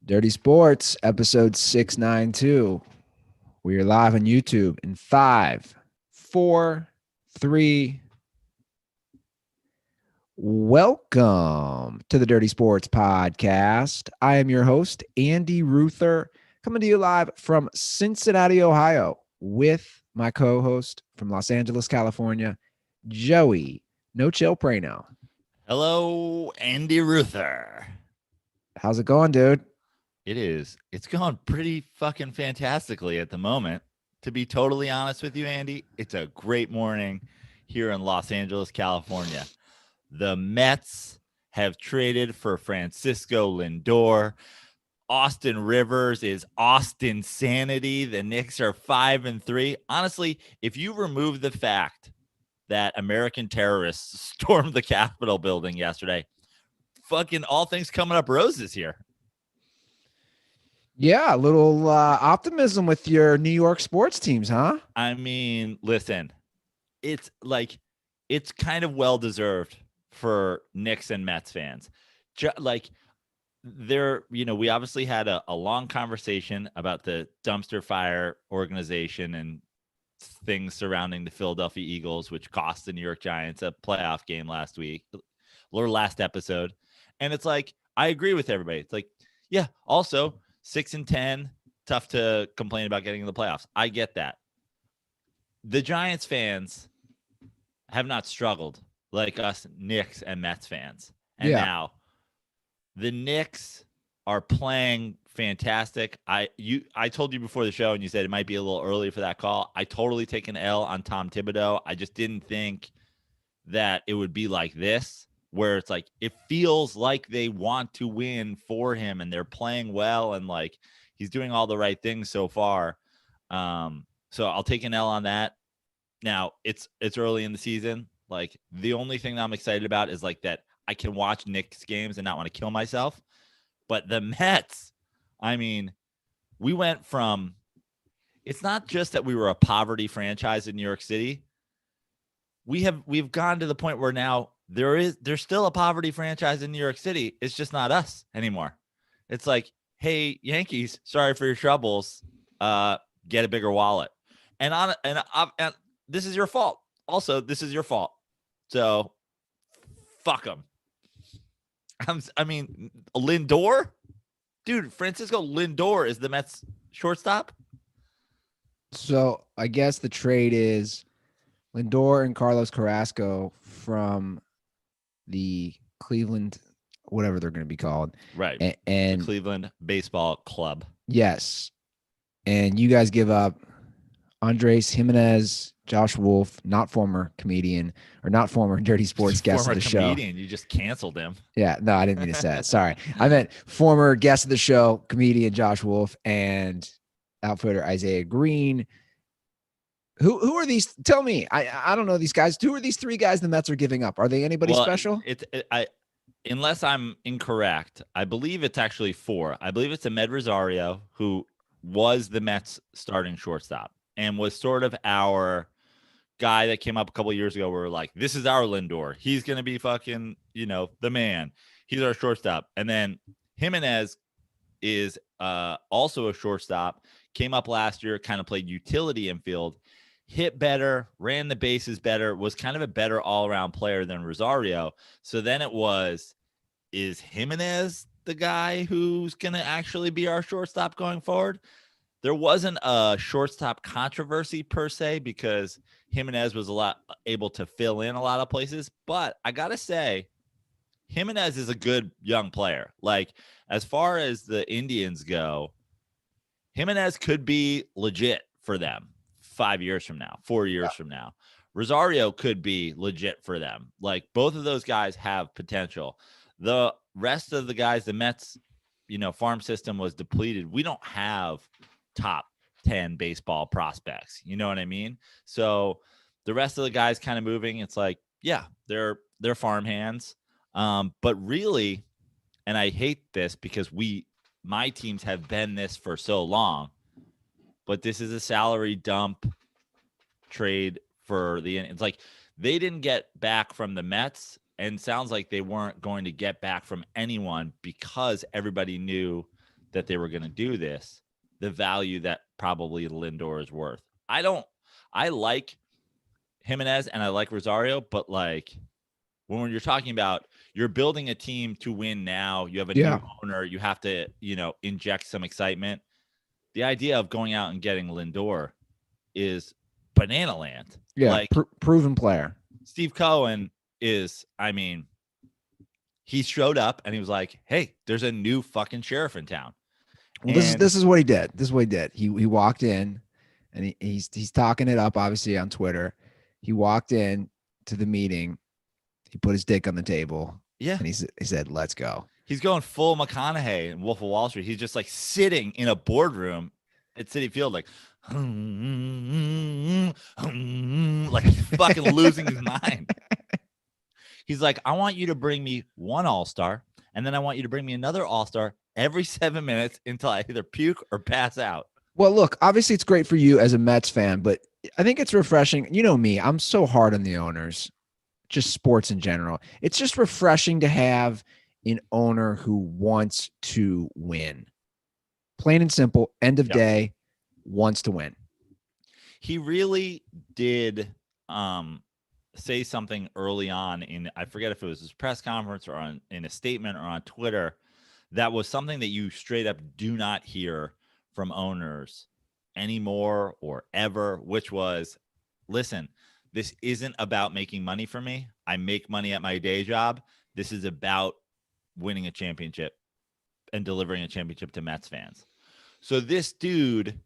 Dirty Sports, episode 692. We are live on YouTube in 5, 4, 3. Welcome to the Dirty Sports Podcast. I am your host, Andy Ruther, coming to you live from Cincinnati, Ohio, with my co-host from Los Angeles, California, Joey No Chill Prano. Hello, Andy Ruther. How's it going, dude? It's going pretty fucking fantastically at the moment. To be totally honest with you, Andy, it's a great morning here in Los Angeles, California. The Mets have traded for Francisco Lindor. Austin Rivers is Austin Sanity. The Knicks are 5-3. Honestly, if you remove the fact that American terrorists stormed the Capitol building yesterday, fucking all things coming up roses here. Yeah, a little optimism with your New York sports teams, huh? I mean, listen, it's kind of well-deserved for Knicks and Mets fans. We obviously had a long conversation about the dumpster fire organization and things surrounding the Philadelphia Eagles, which cost the New York Giants a playoff game last episode. And it's like, I agree with everybody. It's like, yeah, also 6-10, tough to complain about getting in the playoffs. I get that. The Giants fans have not struggled like us Knicks and Mets fans. And now the Knicks are playing fantastic. I told you before the show, and you said it might be a little early for that call. I totally take an L on Tom Thibodeau. I just didn't think that it would be like this, where it's like it feels like they want to win for him and they're playing well and like he's doing all the right things so far. So I'll take an L on that. Now it's early in the season. Like the only thing that I'm excited about is like that I can watch Knicks games and not want to kill myself. But the Mets, I mean, we went from, it's not just that we were a poverty franchise in New York City. We've gone to the point where now there's still a poverty franchise in New York City. It's just not us anymore. It's like, hey, Yankees, sorry for your troubles. Get a bigger wallet. And this is your fault. Also, this is your fault. So fuck them. I mean, Lindor, dude, Francisco Lindor is the Mets shortstop. So I guess the trade is Lindor and Carlos Carrasco from the Cleveland, whatever they're going to be called. Right. And the Cleveland Baseball Club. Yes. And you guys give up Andres Jimenez, Josh Wolf, not former comedian or not former Dirty Sports guest of the show. Comedian, you just canceled him. Yeah, no, I didn't mean to say that. Sorry. I meant former guest of the show, comedian Josh Wolf, and outfielder Isaiah Green. Who are these? Tell me. I don't know these guys. Who are these three guys the Mets are giving up? Are they anybody special? Unless I'm incorrect, I believe it's actually 4. I believe it's Ahmed Rosario, who was the Mets starting shortstop and was sort of our guy that came up a couple of years ago where we're like, this is our Lindor. He's going to be fucking, the man. He's our shortstop. And then Jimenez is also a shortstop, came up last year, kind of played utility infield, hit better, ran the bases better, was kind of a better all-around player than Rosario. So then it was, is Jimenez the guy who's going to actually be our shortstop going forward? There wasn't a shortstop controversy per se because Jimenez was able to fill in a lot of places. But I got to say, Jimenez is a good young player. Like, as far as the Indians go, Jimenez could be legit for them 5 years from now, 4 years from now. Rosario could be legit for them. Like, both of those guys have potential. The rest of the guys, the Mets, farm system was depleted. We don't have top 10 baseball prospects. You know what I mean? So the rest of the guys kind of moving. It's like, yeah, they're farm hands. But really, and I hate this because my teams have been this for so long, but this is a salary dump trade for it's like they didn't get back from the Mets, and sounds like they weren't going to get back from anyone because everybody knew that they were going to do this, the value that probably Lindor is worth. I like Jimenez and I like Rosario, but like when you're talking about you're building a team to win now, you have a new owner, you have to, inject some excitement. The idea of going out and getting Lindor is banana land. Yeah, like proven player. Steve Cohen is, he showed up and he was like, hey, there's a new fucking sheriff in town. Well, this is what he did. This is what he did. He walked in and he's talking it up, obviously, on Twitter. He walked in to the meeting. He put his dick on the table. Yeah. And he said, let's go. He's going full McConaughey in Wolf of Wall Street. He's just like sitting in a boardroom at Citi Field, like fucking losing his mind. He's like, I want you to bring me one all-star, and then I want you to bring me another all-star every 7 minutes until I either puke or pass out. Well, look, obviously it's great for you as a Mets fan, but I think it's refreshing. You know me, I'm so hard on the owners, just sports in general. It's just refreshing to have an owner who wants to win. Plain and simple, end of day, wants to win. He really did say something early on I forget if it was his press conference or in a statement or on Twitter, that was something that you straight up do not hear from owners anymore or ever, which was, listen, this isn't about making money for me. I make money at my day job. This is about winning a championship and delivering a championship to Mets fans. So this dude,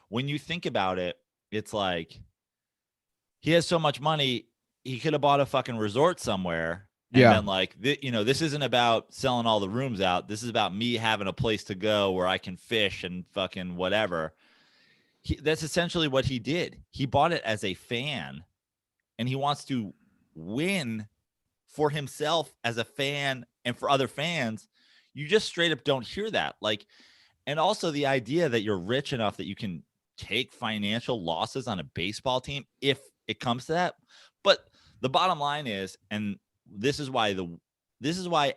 when you think about it, it's like he has so much money, he could have bought a fucking resort somewhere and been like, this isn't about selling all the rooms out. This is about me having a place to go where I can fish and fucking whatever. That's essentially what he did. He bought it as a fan, and he wants to win for himself as a fan and for other fans. You just straight up don't hear that. And also the idea that you're rich enough that you can take financial losses on a baseball team if it comes to that. But the bottom line is, and this is why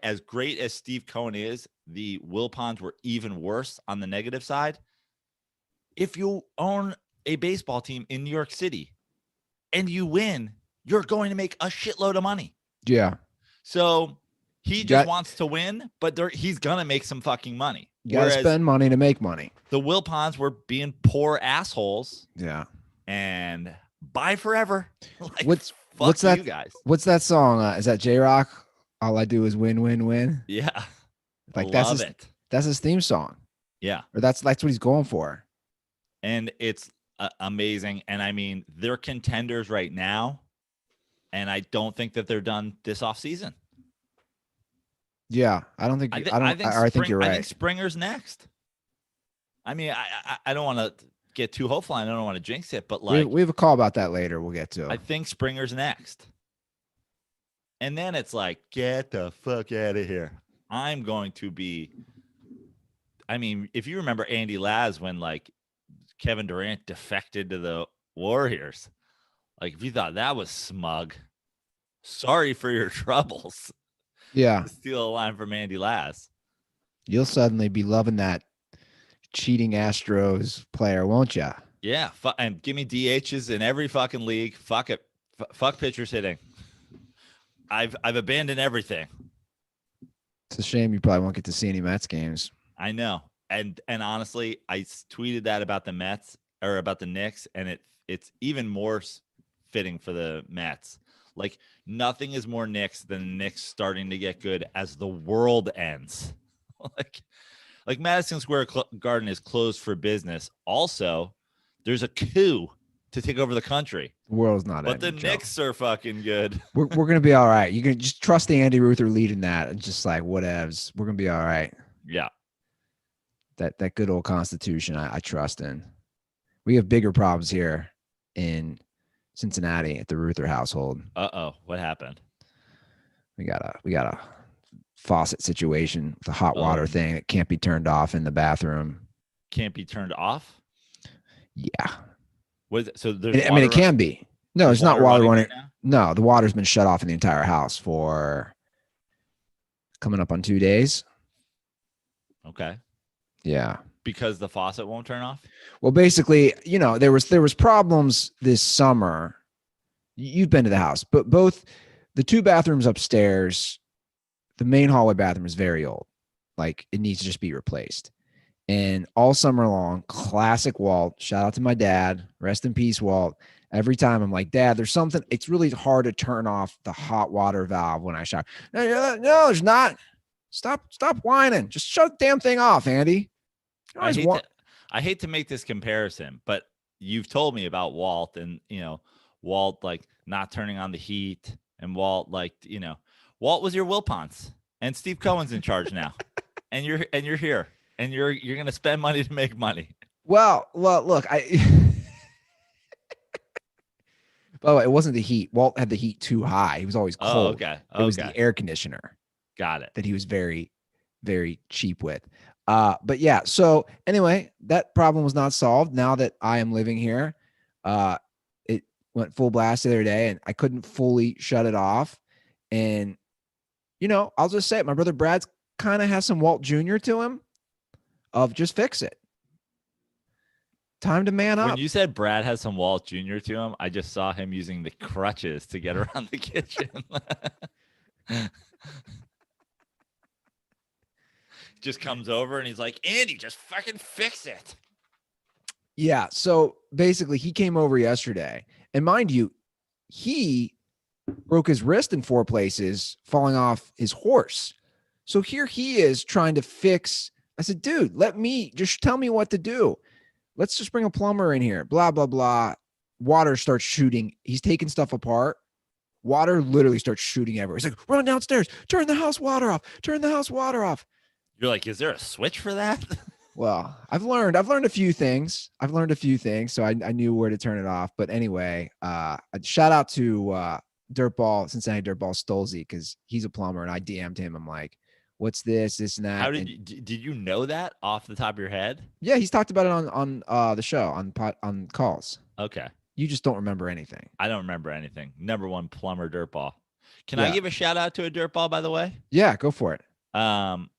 as great as Steve Cohen is, the Wilpons were even worse on the negative side. If you own a baseball team in New York City and you win, you're going to make a shitload of money. Yeah. So he just wants to win, but he's going to make some fucking money. You got to spend money to make money. The Wilpons were being poor assholes. Yeah. And bye forever. What's that, you guys? What's that song? Is that J-Rock? All I do is win, win, win. Yeah. That's his theme song. Yeah. Or that's what he's going for. And it's amazing. And they're contenders right now. And I don't think that they're done this offseason. Yeah, I don't think. I think you're right. I think Springer's next. I don't want to get too hopeful. I don't want to jinx it, but we have a call about that later. We'll get to. I think Springer's next. And then it's like, get the fuck out of here. I'm going to be. If you remember Andy Laz when Kevin Durant defected to the Warriors, if you thought that was smug, sorry for your troubles. Yeah. Steal a line from Andy Laz. You'll suddenly be loving that cheating Astros player, won't you? Yeah. And give me DHs in every fucking league. Fuck it. Fuck pitchers hitting. I've abandoned everything. It's a shame you probably won't get to see any Mets games. I know. And honestly, I tweeted that about the Mets or about the Knicks, and it's even more fitting for the Mets. Nothing is more Knicks than Knicks starting to get good as the world ends. Madison Square Garden is closed for business. Also, there's a coup to take over the country. The world's not ending. But the Knicks are fucking good. We're gonna be all right. You can just trust the Andy Ruther leading that, and just whatevs. We're gonna be all right. Yeah. That good old Constitution, I trust in. We have bigger problems here in Cincinnati at the Ruther household. What happened? We got a faucet situation with a hot water thing that can't be turned off in the bathroom. Can't be turned off? Yeah. So there's it can be. No, it's not water running. No, the water's been shut off in the entire house for coming up on 2 days. Okay. Yeah. because the faucet won't turn off? Well, basically, there was problems this summer. You've been to the house, but both the two bathrooms upstairs, the main hallway bathroom is very old. Like it needs to just be replaced. And all summer long, classic Walt. Shout out to my dad. Rest in peace, Walt. Every time I'm like, Dad, there's something. It's really hard to turn off the hot water valve when I shower. No, there's not. Stop whining. Just shut the damn thing off, Andy. I hate to make this comparison, but you've told me about Walt and, Walt like not turning on the heat, and Walt Walt was your Wilpons, and Steve Cohen's in charge now. and you're here, and you're going to spend money to make money. Well, look, by the way, it wasn't the heat. Walt had the heat too high. He was always cold. Oh, okay. It was the air conditioner. Got it. That he was very, very cheap with. But yeah, so anyway, that problem was not solved. Now that I am living here, it went full blast the other day and I couldn't fully shut it off. And, I'll just say it. My brother Brad's kind of has some Walt Jr. to him of just fix it. Time to man up. When you said Brad has some Walt Jr. to him, I just saw him using the crutches to get around the kitchen. Just comes over and he's like, Andy, just fucking fix it. Yeah. So basically he came over yesterday, and mind you, he broke his wrist in 4 places falling off his horse. So here he is trying to fix. I said, dude, just tell me what to do. Let's just bring a plumber in here, blah, blah, blah. Water starts shooting. He's taking stuff apart. Water literally starts shooting everywhere. He's like, run downstairs, turn the house water off, turn the house water off. You're like, is there a switch for that? Well, I've learned a few things. So I knew where to turn it off. But anyway, shout out to DirtBall, Cincinnati DirtBall Stolzy, because he's a plumber, and I DM'd him. I'm like, what's this and that? How did you know that off the top of your head? Yeah, he's talked about it on the show on calls. Okay. You just don't remember anything. I don't remember anything. Number one plumber Dirtball. Can I give a shout out to a Dirtball, by the way? Yeah, go for it. I'm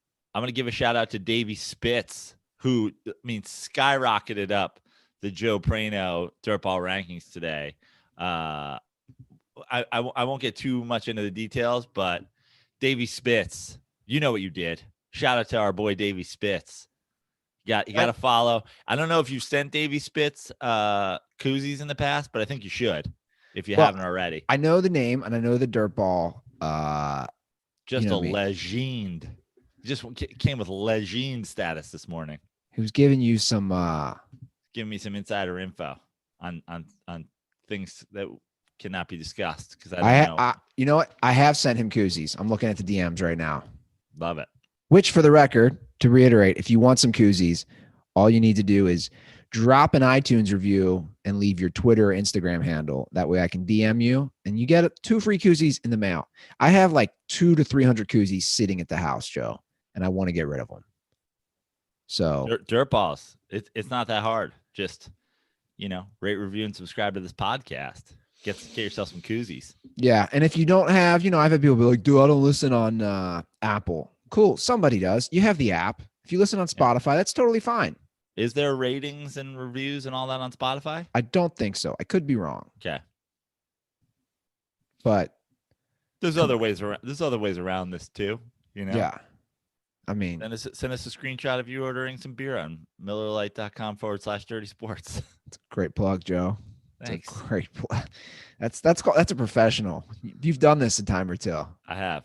going to give a shout out to Davey Spitz, who skyrocketed up the Joe Prano Dirtball rankings today. I won't get too much into the details, but Davey Spitz, you know what you did. Shout out to our boy Davey Spitz. You got to follow. I don't know if you've sent Davey Spitz koozies in the past, but I think you should if you haven't already. I know the name and I know the Dirtball. Just a legend. Just came with legend status this morning. He was giving you some giving me some insider info on things that cannot be discussed because I don't know. You know what? I have sent him koozies. I'm looking at the DMs right now. Love it. Which, for the record, to reiterate, if you want some koozies, all you need to do is drop an iTunes review and leave your Twitter or Instagram handle. That way I can DM you and you get 2 free koozies in the mail. I have like 200 to 300 koozies sitting at the house, Joe, and I want to get rid of them. So Dirtballs, it's not that hard. Just, rate, review, and subscribe to this podcast. Get yourself some koozies. Yeah. And if you don't have, I've had people be like, dude, I don't listen on Apple. Cool. Somebody does. You have the app. If you listen on Spotify, that's totally fine. Is there ratings and reviews and all that on Spotify? I don't think so. I could be wrong. Okay. But there's other ways around this too, Yeah. I mean, send us a screenshot of you ordering some beer on MillerLite.com/dirty sports. It's a great plug, Joe. Thanks. It's a great plug. That's a professional. You've done this a time or two. I have.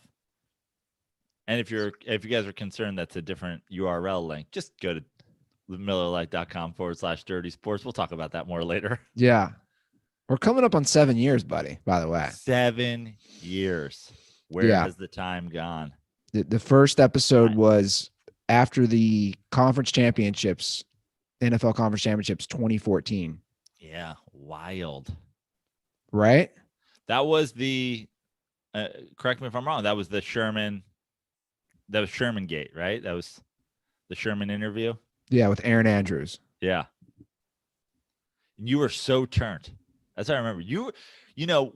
And if you guys are concerned that's a different URL link, just go to MillerLite.com/dirty sports. We'll talk about that more later. Yeah. We're coming up on 7 years, buddy, by the way. 7 years. Where has the time gone? The first episode was after the conference championships, NFL conference championships 2014. Yeah. Wild. Right? That was the, correct me if I'm wrong, that was the Sherman Gate, right? That was the Sherman interview. Yeah, with Aaron Andrews. Yeah. You were so turned. That's what I remember.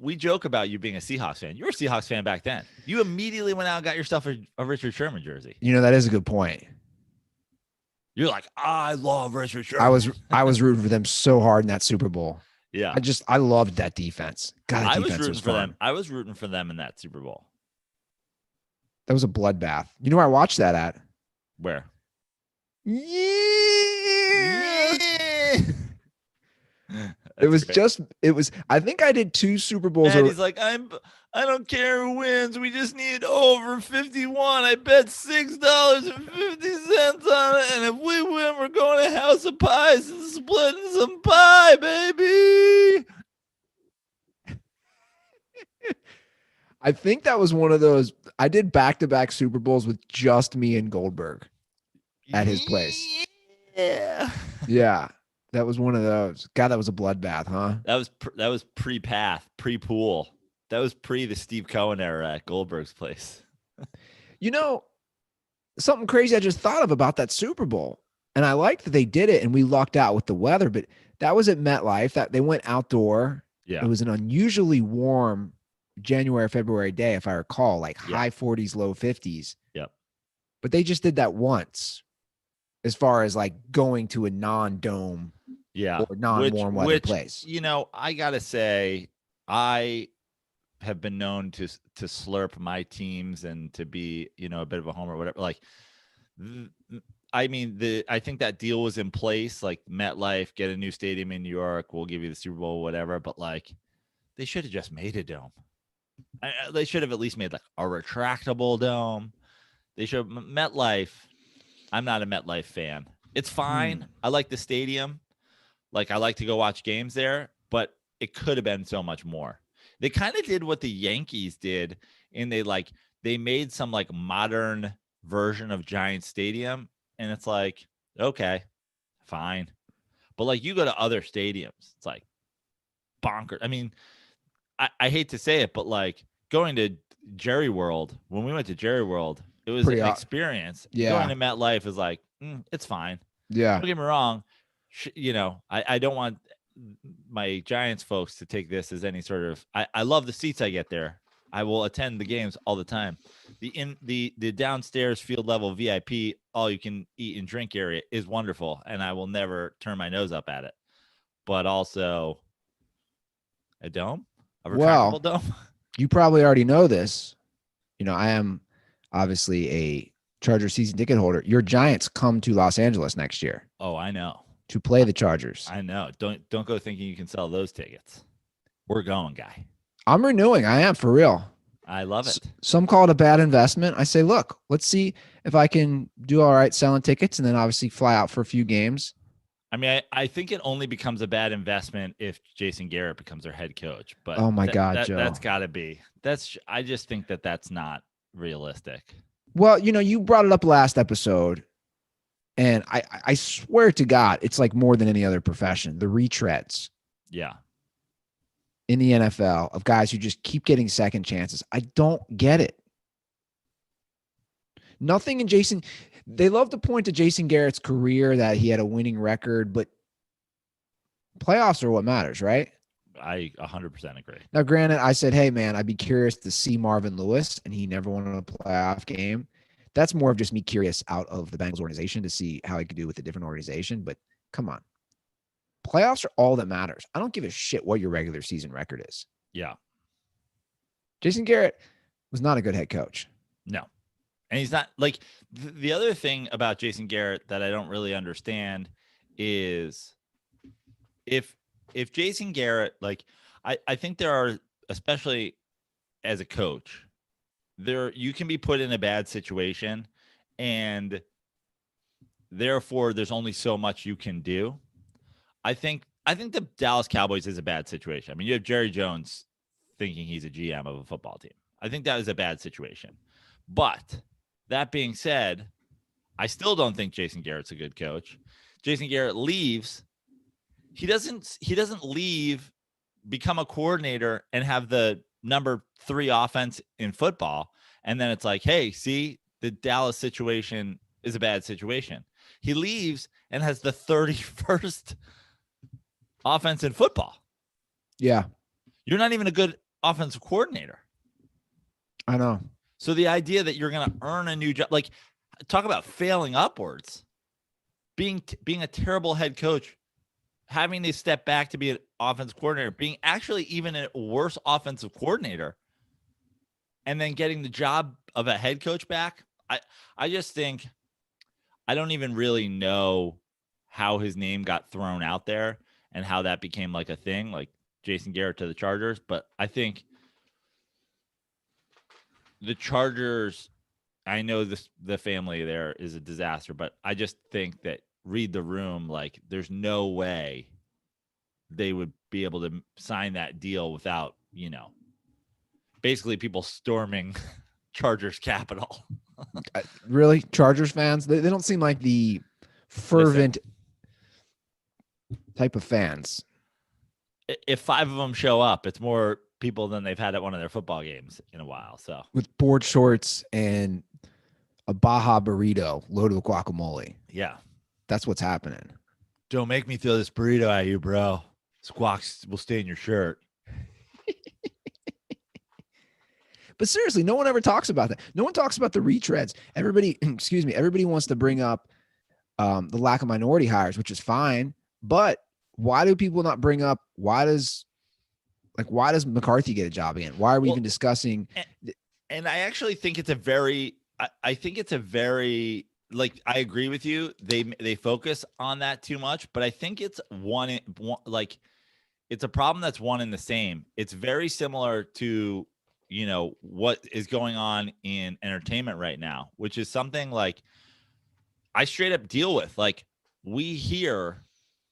We joke about you being a Seahawks fan. You were a Seahawks fan back then. You immediately went out and got yourself a Richard Sherman jersey. That is a good point. You're like, I love Richard I Sherman. was rooting for them so hard in that Super Bowl. Yeah. I loved that defense. God, that I was defense rooting was for fun. them. I was rooting for them in that Super Bowl. That was a bloodbath. You know where I watched that at? Where? Yeah. That's great. I think I did 2 Super Bowls. And he's like, I don't care who wins. We just need over 51. I bet $6.50 on it. And if we win, we're going to House of Pies and splitting some pie, baby. I think that was one of those. I did back-to-back Super Bowls with just me and Goldberg at his place. Yeah. Yeah. That was one of those. God, that was a bloodbath, huh? That was pre-Path, pre-Pool. That was pre the Steve Cohen era at Goldberg's place. You know, something crazy I just thought of about that Super Bowl, and I liked that they did it, and we lucked out with the weather, but that was at MetLife. That they went outdoor. Yeah. It was an unusually warm January, February day, if I recall, like high 40s, low 50s. Yep. But they just did that once, as far as like going to a non-dome or non-warm weather place. You know, I gotta say, I have been known to slurp my teams and to be, you know, a bit of a homer or whatever. Like, I mean, I think that deal was in place. Like MetLife, get a new stadium in New York, we'll give you the Super Bowl, whatever. But like, they should have just made a dome. They should have at least made like a retractable dome. They should have MetLife. I'm not a MetLife fan. It's fine. I like the stadium. Like, I like to go watch games there, but it could have been so much more. They kind of did what the Yankees did, and they made some like modern version of Giant Stadium, and it's like, okay, fine. But like, you go to other stadiums, it's like bonkers. I mean, I hate to say it, but like going to Jerry World, when we went to Jerry World, it was an experience. Yeah. Going to MetLife is like, it's fine. Yeah. Don't get me wrong. You know, I don't want my Giants folks to take this as any sort of, I love the seats I get there. I will attend the games all the time. The downstairs field level VIP, all you can eat and drink area is wonderful. And I will never turn my nose up at it, but also a dome, a retractable dome. You probably already know this. You know, I am obviously a Charger season ticket holder. Your Giants come to Los Angeles next year. Oh, I know. To play the Chargers. I know. Don't go thinking you can sell those tickets. We're going, guy. I'm renewing. I am, for real. I love it. Some call it a bad investment. I say, look, let's see if I can do all right selling tickets and then obviously fly out for a few games. I mean, I think it only becomes a bad investment if Jason Garrett becomes their head coach. But oh my God, Joe. That's got to be. I just think that's not realistic. Well, you know, you brought it up last episode, and I swear to God, it's like more than any other profession. The retreads. Yeah. In the NFL of guys who just keep getting second chances. I don't get it. Nothing in Jason. They love to point to Jason Garrett's career that he had a winning record, but playoffs are what matters, right? I 100% agree. Now, granted, I said, hey, man, I'd be curious to see Marvin Lewis, and he never won a playoff game. That's more of just me curious out of the Bengals organization to see how he could do with a different organization. But come on. Playoffs are all that matters. I don't give a shit what your regular season record is. Yeah. Jason Garrett was not a good head coach. No. And he's not like the other thing about Jason Garrett that I don't really understand is if Jason Garrett, like I think there are, especially as a coach, you can be put in a bad situation and therefore there's only so much you can do. I think the Dallas Cowboys is a bad situation. I mean, you have Jerry Jones thinking he's a GM of a football team. I think that is a bad situation. But that being said, I still don't think Jason Garrett's a good coach. Jason Garrett leaves. He doesn't leave, become a coordinator and have the number 3 offense in football. And then it's like, hey, see, the Dallas situation is a bad situation. He leaves and has the 31st offense in football. Yeah. You're not even a good offensive coordinator. I know. So the idea that you're going to earn a new job, like talk about failing upwards. being a terrible head coach, having to step back to be an offensive coordinator, being actually even a worse offensive coordinator, and then getting the job of a head coach back. I just think I don't even really know how his name got thrown out there and how that became like a thing, like Jason Garrett to the Chargers. But I think the Chargers, I know the family there is a disaster, but I just think that read the room, like there's no way they would be able to sign that deal without, basically people storming Chargers Capital. Really? Chargers fans? They don't seem like the fervent type of fans. If 5 of them show up, it's more people than they've had at one of their football games in a while. So with board shorts and a Baja burrito loaded with guacamole. Yeah. That's what's happening. Don't make me throw this burrito at you, bro. Squawks will stay in your shirt. But seriously, no one ever talks about that. No one talks about the retreads. Everybody wants to bring up the lack of minority hires, which is fine. But why do people not bring up why does McCarthy get a job again? Why are we even discussing? And I actually think it's a very, like, I agree with you. They focus on that too much, but I think it's it's a problem that's one and the same. It's very similar to, what is going on in entertainment right now, which is something like I straight up deal with. Like, we hear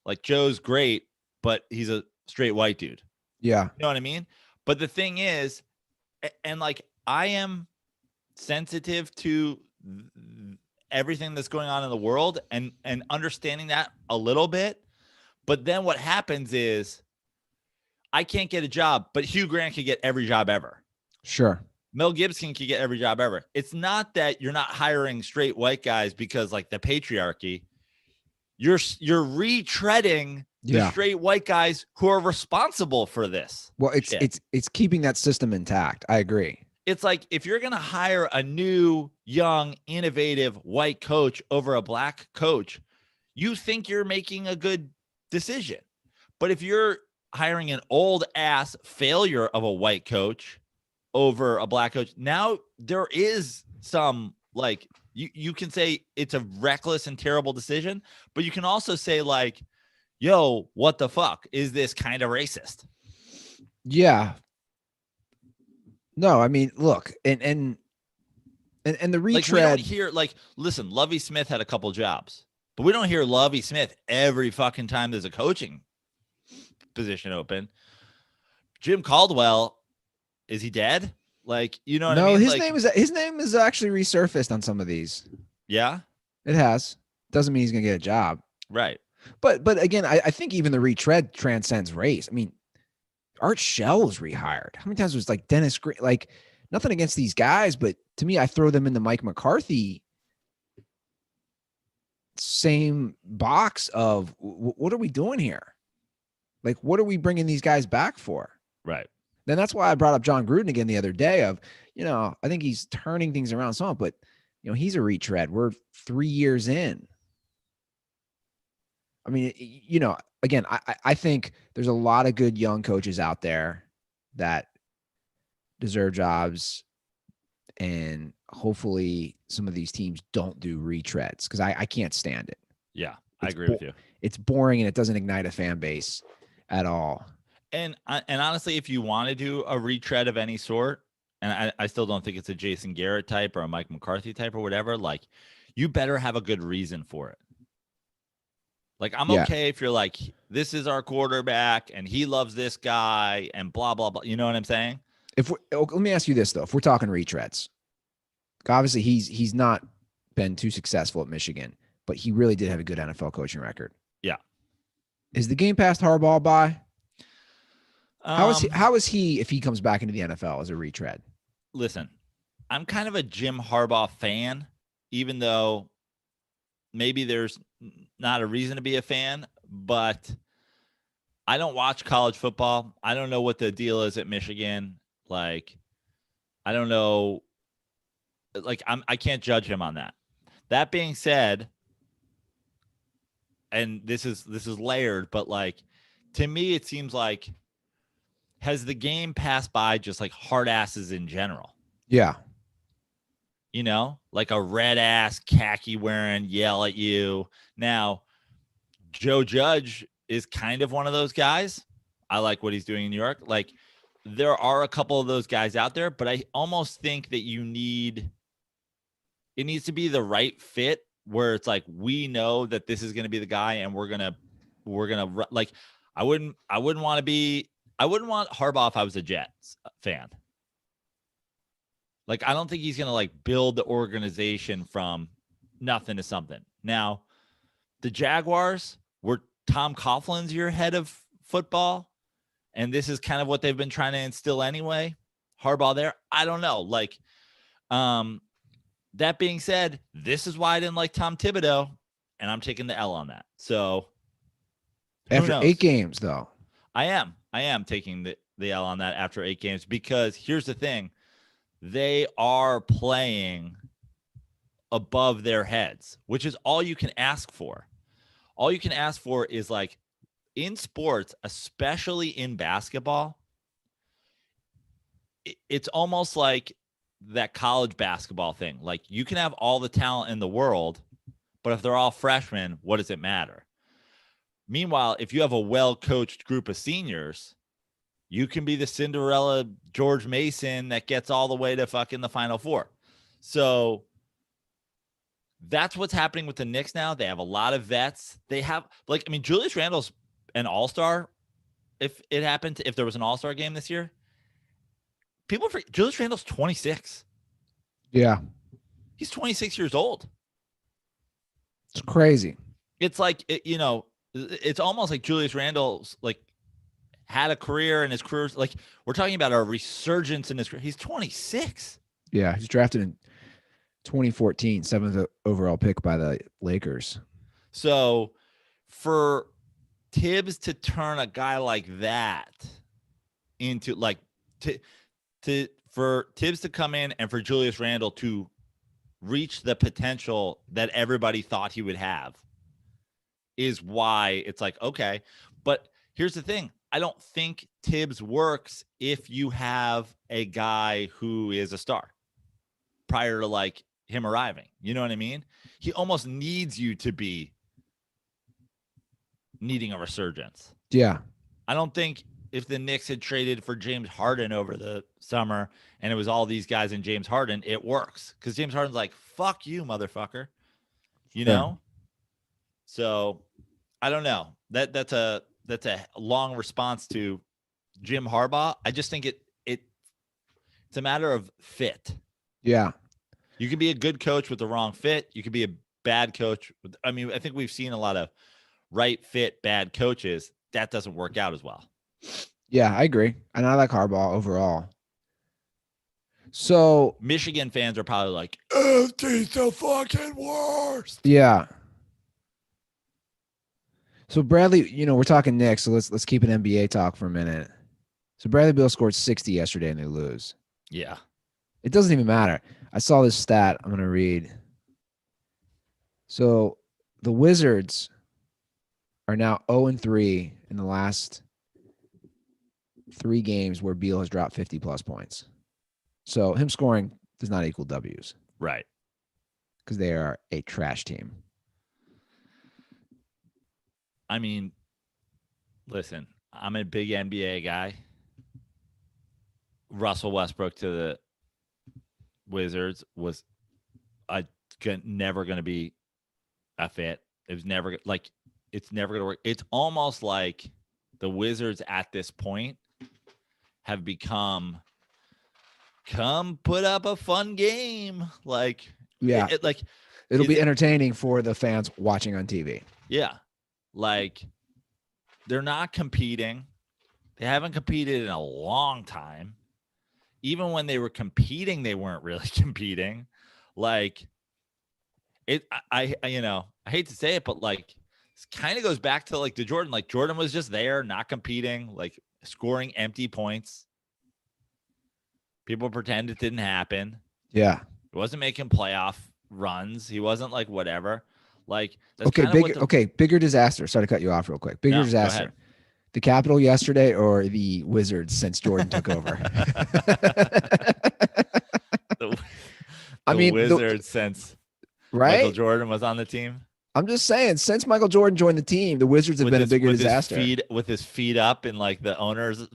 like Joe's great, but he's a straight white dude. Yeah. You know what I mean? But the thing is, and like, I am sensitive to everything that's going on in the world and understanding that a little bit. But then what happens is I can't get a job, but Hugh Grant could get every job ever. Sure. Mel Gibson could get every job ever. It's not that you're not hiring straight white guys because like the patriarchy. You're retreading the straight white guys who are responsible for this. Well, it's keeping that system intact. I agree. It's like if you're going to hire a new, young, innovative white coach over a black coach, you think you're making a good decision. But if you're hiring an old ass failure of a white coach over a black coach, now there is some like you can say it's a reckless and terrible decision, but you can also say like, yo, what the fuck? Is this kind of racist? Yeah. No, I mean, look, and the retread. Like, we don't hear, like, listen, Lovie Smith had a couple jobs, but we don't hear Lovie Smith every fucking time there's a coaching position open. Jim Caldwell, is he dead? Like, you know what I mean? His name is actually resurfaced on some of these. Yeah, it has. Doesn't mean he's gonna get a job, right? But again, I think even the retread transcends race. I mean, Art Shell was rehired. How many times was like Dennis Green? Like, nothing against these guys, but to me, I throw them in the Mike McCarthy same box of what are we doing here? Like, what are we bringing these guys back for? Right. Then that's why I brought up John Gruden again the other day of, I think he's turning things around somewhat, but, he's a retread. We're 3 years in. I mean, again, I think there's a lot of good young coaches out there that deserve jobs, and hopefully some of these teams don't do retreads because I can't stand it. Yeah, I agree with you. It's boring and it doesn't ignite a fan base at all. And honestly, if you want to do a retread of any sort, and I still don't think it's a Jason Garrett type or a Mike McCarthy type or whatever, like, you better have a good reason for it. Like, I'm okay if you're like, this is our quarterback and he loves this guy and blah, blah, blah. You know what I'm saying? Let me ask you this, though. If we're talking retreads, obviously he's not been too successful at Michigan, but he really did have a good NFL coaching record. Yeah. Is the game past Harbaugh by? How is he if he comes back into the NFL as a retread? Listen, I'm kind of a Jim Harbaugh fan, even though maybe there's not a reason to be a fan, but I don't watch college football. I don't know what the deal is at Michigan. Like, I don't know. Like, I can't judge him on that. That being said, and this is layered, but like to me, it seems like has the game passed by just like hard asses in general? Yeah. You know, like a red ass khaki wearing yell at you. Now, Joe Judge is kind of one of those guys. I like what he's doing in New York. Like there are a couple of those guys out there, but I almost think that it needs to be the right fit where it's like, we know that this is going to be the guy and we're going to like, I wouldn't want Harbaugh if I was a Jets fan. Like, I don't think he's going to like build the organization from nothing to something. Now, the Jaguars were Tom Coughlin's your head of football, and this is kind of what they've been trying to instill anyway. Harbaugh there, I don't know. Like, that being said, this is why I didn't like Tom Thibodeau, and I'm taking the L on that. So, after 8 games, though, I am taking the L on that after 8 games, because here's the thing. They are playing above their heads, which is all you can ask for. All you can ask for is, like, in sports, especially in basketball, it's almost like that college basketball thing. Like, you can have all the talent in the world, but if they're all freshmen, what does it matter? Meanwhile, if you have a well-coached group of seniors, you can be the Cinderella George Mason that gets all the way to fucking the Final Four. So that's what's happening with the Knicks now. They have a lot of vets. They have, like, I mean, Julius Randle's an all-star. If it happened, if there was an all-star game this year, people forget Julius Randle's 26. Yeah. He's 26 years old. It's crazy. It's like, it's almost like Julius Randle's like had a career, and his career's like, we're talking about a resurgence in his career. He's 26. Yeah. He's drafted in 2014, 7th overall pick by the Lakers. So for Tibbs to turn a guy like that into like for Tibbs to come in and for Julius Randle to reach the potential that everybody thought he would have is why it's like, okay. But here's the thing. I don't think Tibbs works if you have a guy who is a star prior to like him arriving. You know what I mean? He almost needs you to be needing a resurgence. Yeah. I don't think if the Knicks had traded for James Harden over the summer and it was all these guys and James Harden, it works. Because James Harden's like, fuck you, motherfucker. You know? So I don't know. That's a long response to Jim Harbaugh. I just think it's a matter of fit. Yeah. You can be a good coach with the wrong fit. You can be a bad coach. I think we've seen a lot of right fit, bad coaches. That doesn't work out as well. Yeah, I agree. And I like Harbaugh overall. So Michigan fans are probably like, oh, he's the fucking worst. Yeah. So Bradley, we're talking Knicks, so let's keep an NBA talk for a minute. So Bradley Beal scored 60 yesterday and they lose. Yeah. It doesn't even matter. I saw this stat I'm going to read. So the Wizards are now 0-3 in the last 3 games where Beal has dropped 50-plus points. So him scoring does not equal W's. Right. Because they are a trash team. I mean, listen, I'm a big NBA guy. Russell Westbrook to the Wizards was never going to be a fit. It was never like it's never going to work. It's almost like the Wizards at this point have become come put up a fun game. Like, yeah, it'll be entertaining for the fans watching on TV. Yeah. Like, they're not competing. They haven't competed in a long time. Even when they were competing, they weren't really competing. Like, I hate to say it, but like, it kind of goes back to like the Jordan. Like, Jordan was just there, not competing, like scoring empty points. People pretend it didn't happen. Yeah. He wasn't making playoff runs. He wasn't like whatever. Like that's kind of what bigger disaster. Sorry to cut you off real quick. Bigger disaster. The Capitol yesterday or the Wizards since Jordan took over? the Wizards since Michael Jordan was on the team. I'm just saying, since Michael Jordan joined the team, the Wizards have been a bigger disaster. With his feet up in like the owner's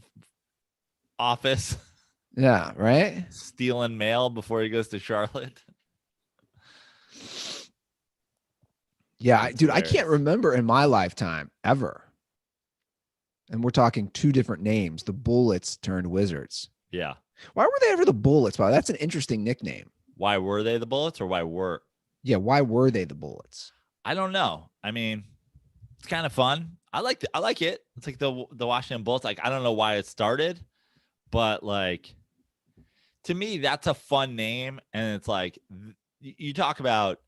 office. Yeah, right? Stealing mail before he goes to Charlotte. Yeah, dude, I can't remember in my lifetime ever. And we're talking two different names. The Bullets turned Wizards. Yeah. Why were they ever the Bullets? Wow, that's an interesting nickname. Why were they the Bullets or why were? Yeah, why were they the Bullets? I don't know. I mean, it's kind of fun. I like it. It's like the Washington Bullets. Like, I don't know why it started, but like to me, that's a fun name. And it's like you talk about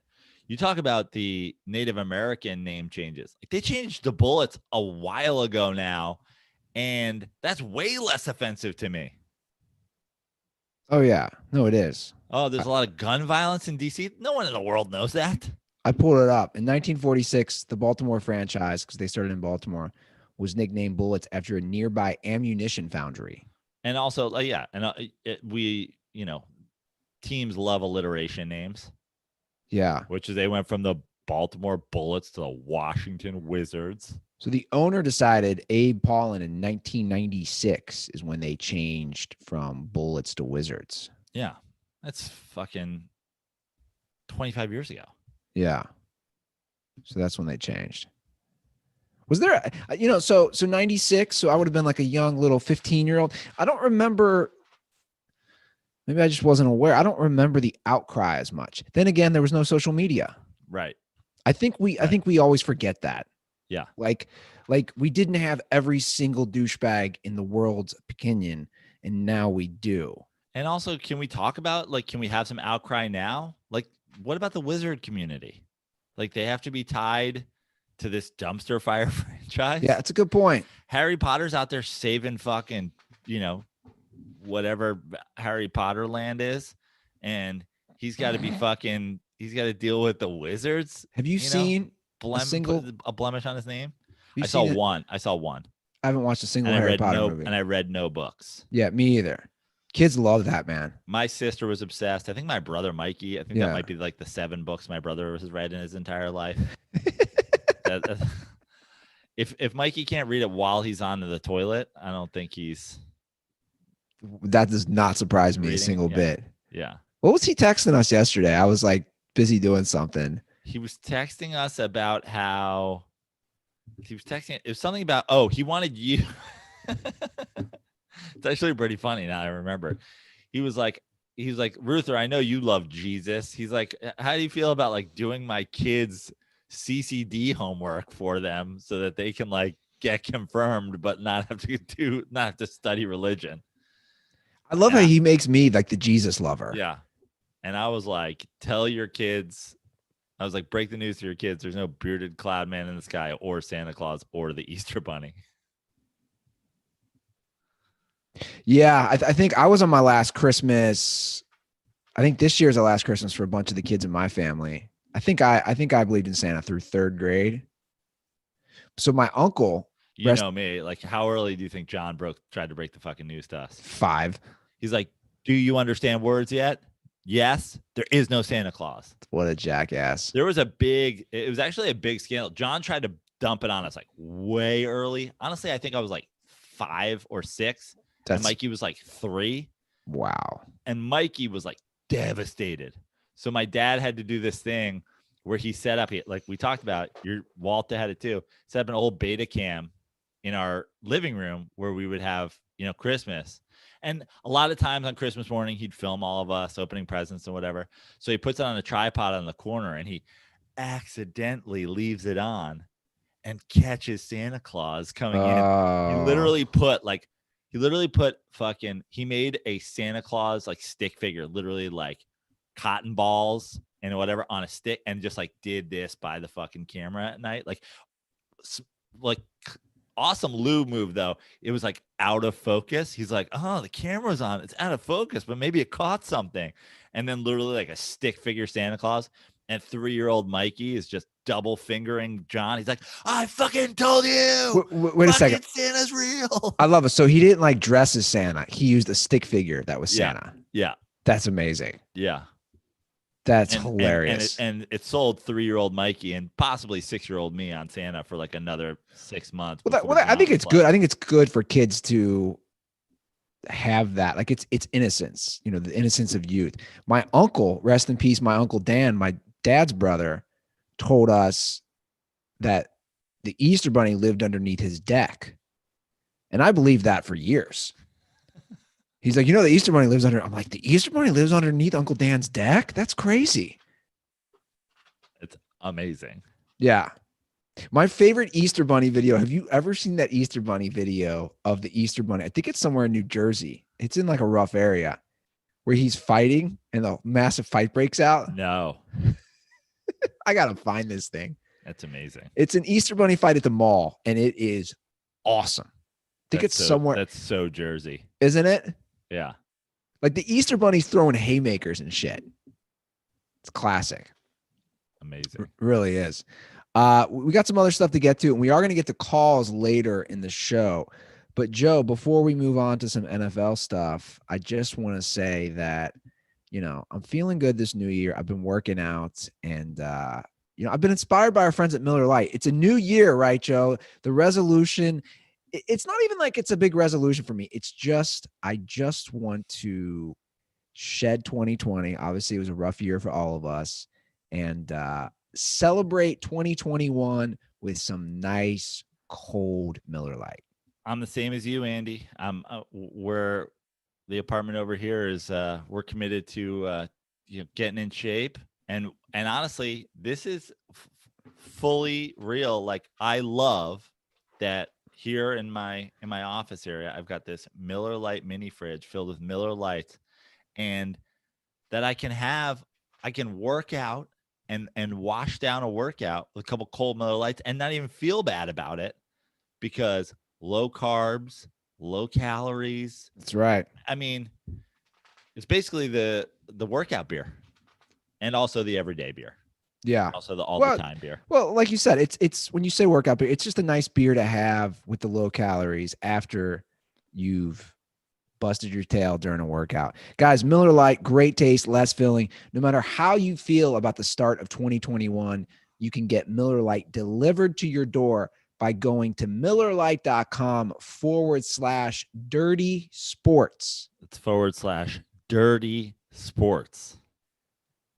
the Native American name changes. Like they changed the Bullets a while ago now, and that's way less offensive to me. Oh yeah, no, it is. Oh, there's a lot of gun violence in DC. No one in the world knows that. I pulled it up. In 1946, the Baltimore franchise, because they started in Baltimore, was nicknamed Bullets after a nearby ammunition foundry. And also, teams love alliteration names. Yeah. Which is they went from the Baltimore Bullets to the Washington Wizards. So the owner decided, Abe Paulin, in 1996 is when they changed from Bullets to Wizards. Yeah. That's fucking 25 years ago. Yeah. So that's when they changed. Was there, so 96, so I would have been like a young little 15-year-old. I don't remember. Maybe I just wasn't aware. I don't remember the outcry as much. Then again, there was no social media. Right. I think we always forget that. Yeah. Like we didn't have every single douchebag in the world's opinion, and now we do. And also, can we talk about, like, can we have some outcry now? Like, what about the Wizard community? Like, they have to be tied to this dumpster fire franchise? Yeah, that's a good point. Harry Potter's out there saving fucking, whatever Harry Potter land is, and he's got to be fucking, he's got to deal with the Wizards. Have you seen a blemish on his name? I saw one. I haven't watched a single Harry Potter movie. And I read no books. Yeah, me either. Kids love that, man. My sister was obsessed. I think my brother, Mikey, that might be like the 7 books my brother has read in his entire life. If Mikey can't read it while he's on the toilet, I don't think he's. That does not surprise me a single bit. Yeah. What was he texting us yesterday? I was like busy doing something. He was texting us about how it was something about, he wanted you. It's actually pretty funny now I remember. He was like, Ruther, I know you love Jesus. He's like, how do you feel about like doing my kids' CCD homework for them so that they can like get confirmed but not have to study religion? I love how he makes me like the Jesus lover. Yeah. And I was like, tell your kids, I was like, break the news to your kids. There's no bearded cloud man in the sky or Santa Claus or the Easter Bunny. Yeah, I think I was on my last Christmas. I think this year's the last Christmas for a bunch of the kids in my family. I think I believed in Santa through 3rd grade. So my uncle, you know me, like how early do you think John tried to break the fucking news to us? 5. He's like, do you understand words yet? Yes, there is no Santa Claus. What a jackass. It was actually a big scandal. John tried to dump it on us like way early. Honestly, I think I was like 5 or 6. And Mikey was like 3. Wow. And Mikey was like devastated. So my dad had to do this thing where he set up, like we talked about, Walter had it too, set up an old beta cam in our living room where we would have, Christmas. And a lot of times on Christmas morning, he'd film all of us opening presents and whatever. So he puts it on a tripod on the corner and he accidentally leaves it on and catches Santa Claus coming in. He made a Santa Claus like stick figure, literally like cotton balls and whatever on a stick, and just like did this by the fucking camera at night. Like awesome Lou move though. It was like out of focus. He's like, the camera's on. It's out of focus, but maybe it caught something. And then literally like a stick figure Santa Claus. And 3-year-old Mikey is just double fingering John. He's like, I fucking told you. Wait a second. Santa's real. I love it. So he didn't like dress as Santa. He used a stick figure that was Santa. Yeah. That's amazing. Yeah. That's hilarious. And it sold 3-year-old Mikey and possibly 6-year-old me on Santa for like another 6 months. I think it's good. I think it's good for kids to have that. Like it's innocence, the innocence of youth. My uncle, rest in peace, my Uncle Dan, my dad's brother, told us that the Easter Bunny lived underneath his deck. And I believed that for years. He's like, the Easter Bunny lives under. I'm like, the Easter Bunny lives underneath Uncle Dan's deck? That's crazy. It's amazing. Yeah. My favorite Easter Bunny video. Have you ever seen that Easter Bunny video of the Easter Bunny? I think it's somewhere in New Jersey. It's in like a rough area where he's fighting and a massive fight breaks out. No. I got to find this thing. That's amazing. It's an Easter Bunny fight at the mall, and it is awesome. I think it's somewhere. That's so Jersey. Isn't it? Yeah. Like the Easter Bunny's throwing haymakers and shit. It's classic. Amazing. Really is. We got some other stuff to get to, and we are going to get to calls later in the show. But Joe, before we move on to some NFL stuff, I just want to say that, I'm feeling good this new year. I've been working out, and, I've been inspired by our friends at Miller Lite. It's a new year, right, Joe? The resolution, it's not even like it's a big resolution for me. It's just, I just want to shed 2020. Obviously, it was a rough year for all of us, and celebrate 2021 with some nice cold Miller Lite. I'm the same as you, Andy. We're the apartment over here is we're committed to getting in shape, and honestly, this is fully real. Like, I love that here in my office area, I've got this Miller Lite mini fridge filled with Miller Lites, and that I can work out and wash down a workout with a couple cold Miller Lites and not even feel bad about it, because low carbs, low calories. That's right. I mean, it's basically the workout beer, and also the everyday beer. Yeah. Also the all the time beer. Well, like you said, it's when you say workout beer, it's just a nice beer to have with the low calories after you've busted your tail during a workout. Guys, Miller Lite, great taste, less filling. No matter how you feel about the start of 2021, you can get Miller Lite delivered to your door by going to MillerLite.com/dirty sports. It's /dirty sports.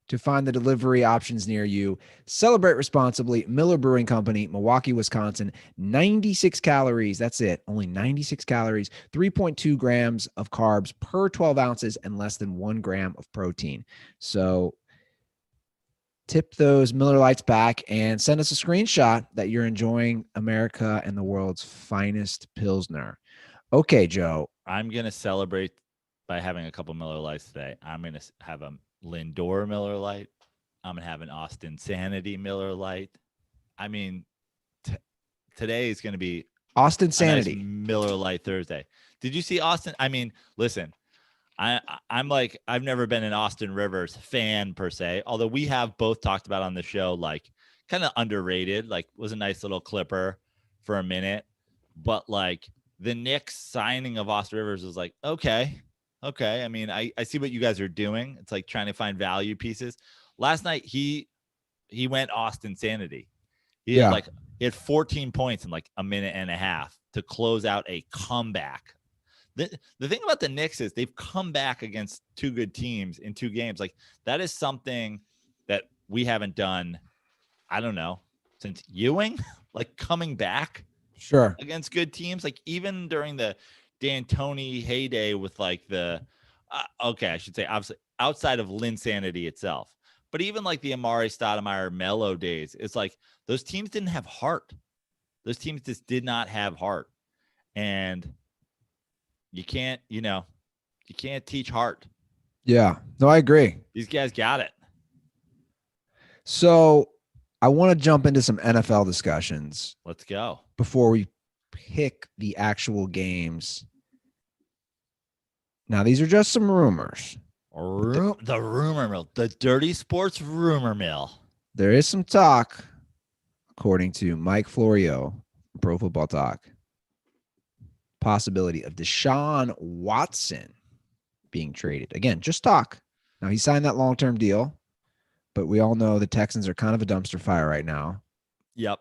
To find the delivery options near you. Celebrate responsibly. Miller Brewing Company, Milwaukee, Wisconsin. 96 calories. That's it. Only 96 calories, 3.2 grams of carbs per 12 ounces, and less than 1 gram of protein. So tip those Miller Lites back and send us a screenshot that you're enjoying America and the world's finest Pilsner. Okay, Joe. I'm going to celebrate by having a couple Miller Lites today. I'm going to have a Lindor Miller Lite. I'm going to have an Austin Sanity Miller Lite. I mean, today is going to be Austin Sanity nice Miller Lite Thursday. Did you see Austin? I mean, listen, I'm like, I've never been an Austin Rivers fan per se, although we have both talked about on the show, like kind of underrated, like was a nice little clipper for a minute, but like the Knicks signing of Austin Rivers was like, okay. I mean, I see what you guys are doing. It's like trying to find value pieces. Last night, he went Austin Sanity. He had 14 points in like a minute and a half to close out a comeback. The thing about the Knicks is they've come back against two good teams in 2 games. Like, that is something that we haven't done, I don't know, since Ewing, like coming back against good teams. Like, even during the D'Antoni heyday with like the I should say obviously outside of Linsanity itself, but even like the Amari Stoudemire Melo days, it's like those teams didn't have heart. Those teams just did not have heart, and you can't teach heart. Yeah, no, I agree. These guys got it. So I want to jump into some NFL discussions. Let's go before we pick the actual games. Now, these are just some rumors. The rumor mill, the dirty sports rumor mill. There is some talk, according to Mike Florio, Pro Football Talk, possibility of Deshaun Watson being traded. Again, just talk. Now, he signed that long-term deal, but we all know the Texans are kind of a dumpster fire right now. Yep.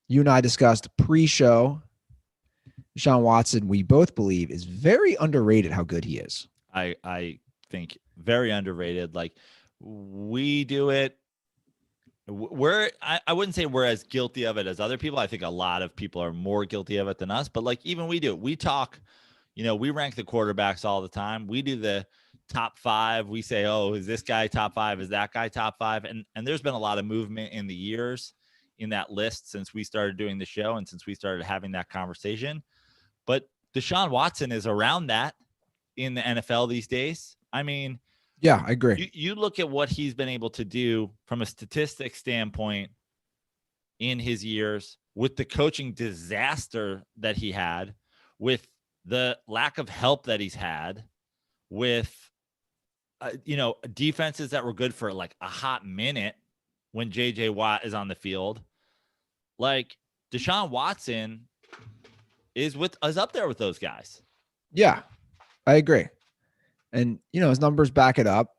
You and I discussed pre-show. Deshaun Watson, we both believe, is very underrated how good he is. I think very underrated. Like, we do it. I wouldn't say we're as guilty of it as other people. I think a lot of people are more guilty of it than us, but like, even we do it. We talk, we rank the quarterbacks all the time. We do the top 5. We say, oh, is this guy top 5? Is that guy top 5? And there's been a lot of movement in the years in that list since we started doing the show and since we started having that conversation. But Deshaun Watson is around that in the NFL these days. I mean, yeah, I agree. You look at what he's been able to do from a statistic standpoint in his years, with the coaching disaster that he had, with the lack of help that he's had, with defenses that were good for like a hot minute when JJ Watt is on the field. Like, Deshaun Watson is up there with those guys. Yeah, I agree. And, his numbers back it up.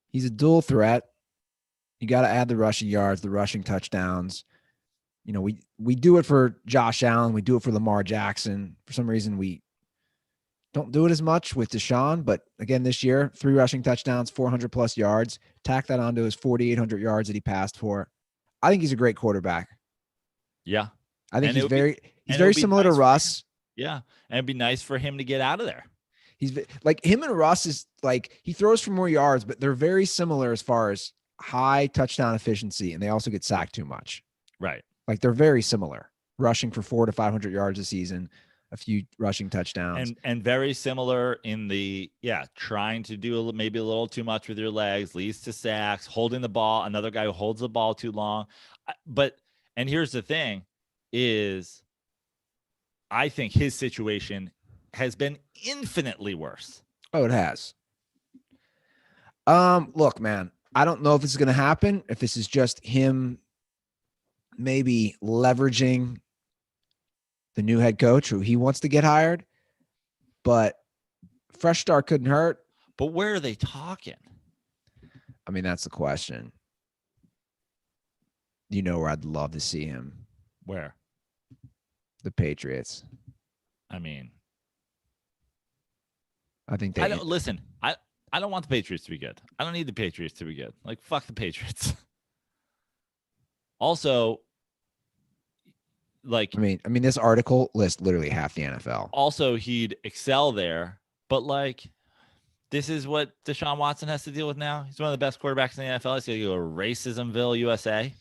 He's a dual threat. You got to add the rushing yards, the rushing touchdowns. We do it for Josh Allen. We do it for Lamar Jackson. For some reason, we don't do it as much with Deshaun. But again, this year, 3 rushing touchdowns, 400-plus yards. Tack that onto his 4,800 yards that he passed for. I think he's a great quarterback. Yeah. I think he's very similar to Russ. Yeah. And it'd be nice for him to get out of there. He's like, him and Russ is like, he throws for more yards, but they're very similar as far as high touchdown efficiency. And they also get sacked too much. Right. Like, they're very similar, rushing for 400 to 500 yards a season, a few rushing touchdowns, and very similar in the, trying to do maybe a little too much with your legs, leads to sacks, holding the ball. Another guy who holds the ball too long. And here's the thing is, I think his situation has been infinitely worse. Oh, it has. Look, man, I don't know if this is going to happen, if this is just him maybe leveraging the new head coach who he wants to get hired, but fresh start couldn't hurt. But where are they talking? I mean, that's the question. Where I'd love to see him? Where? The Patriots. I mean, I think I don't want the Patriots to be good. I don't need the Patriots to be good. Like, fuck the Patriots. Also, like, I mean, this article lists literally half the NFL. Also, he'd excel there, but like, this is what Deshaun Watson has to deal with now. He's one of the best quarterbacks in the NFL. He's going to go to Racismville, USA.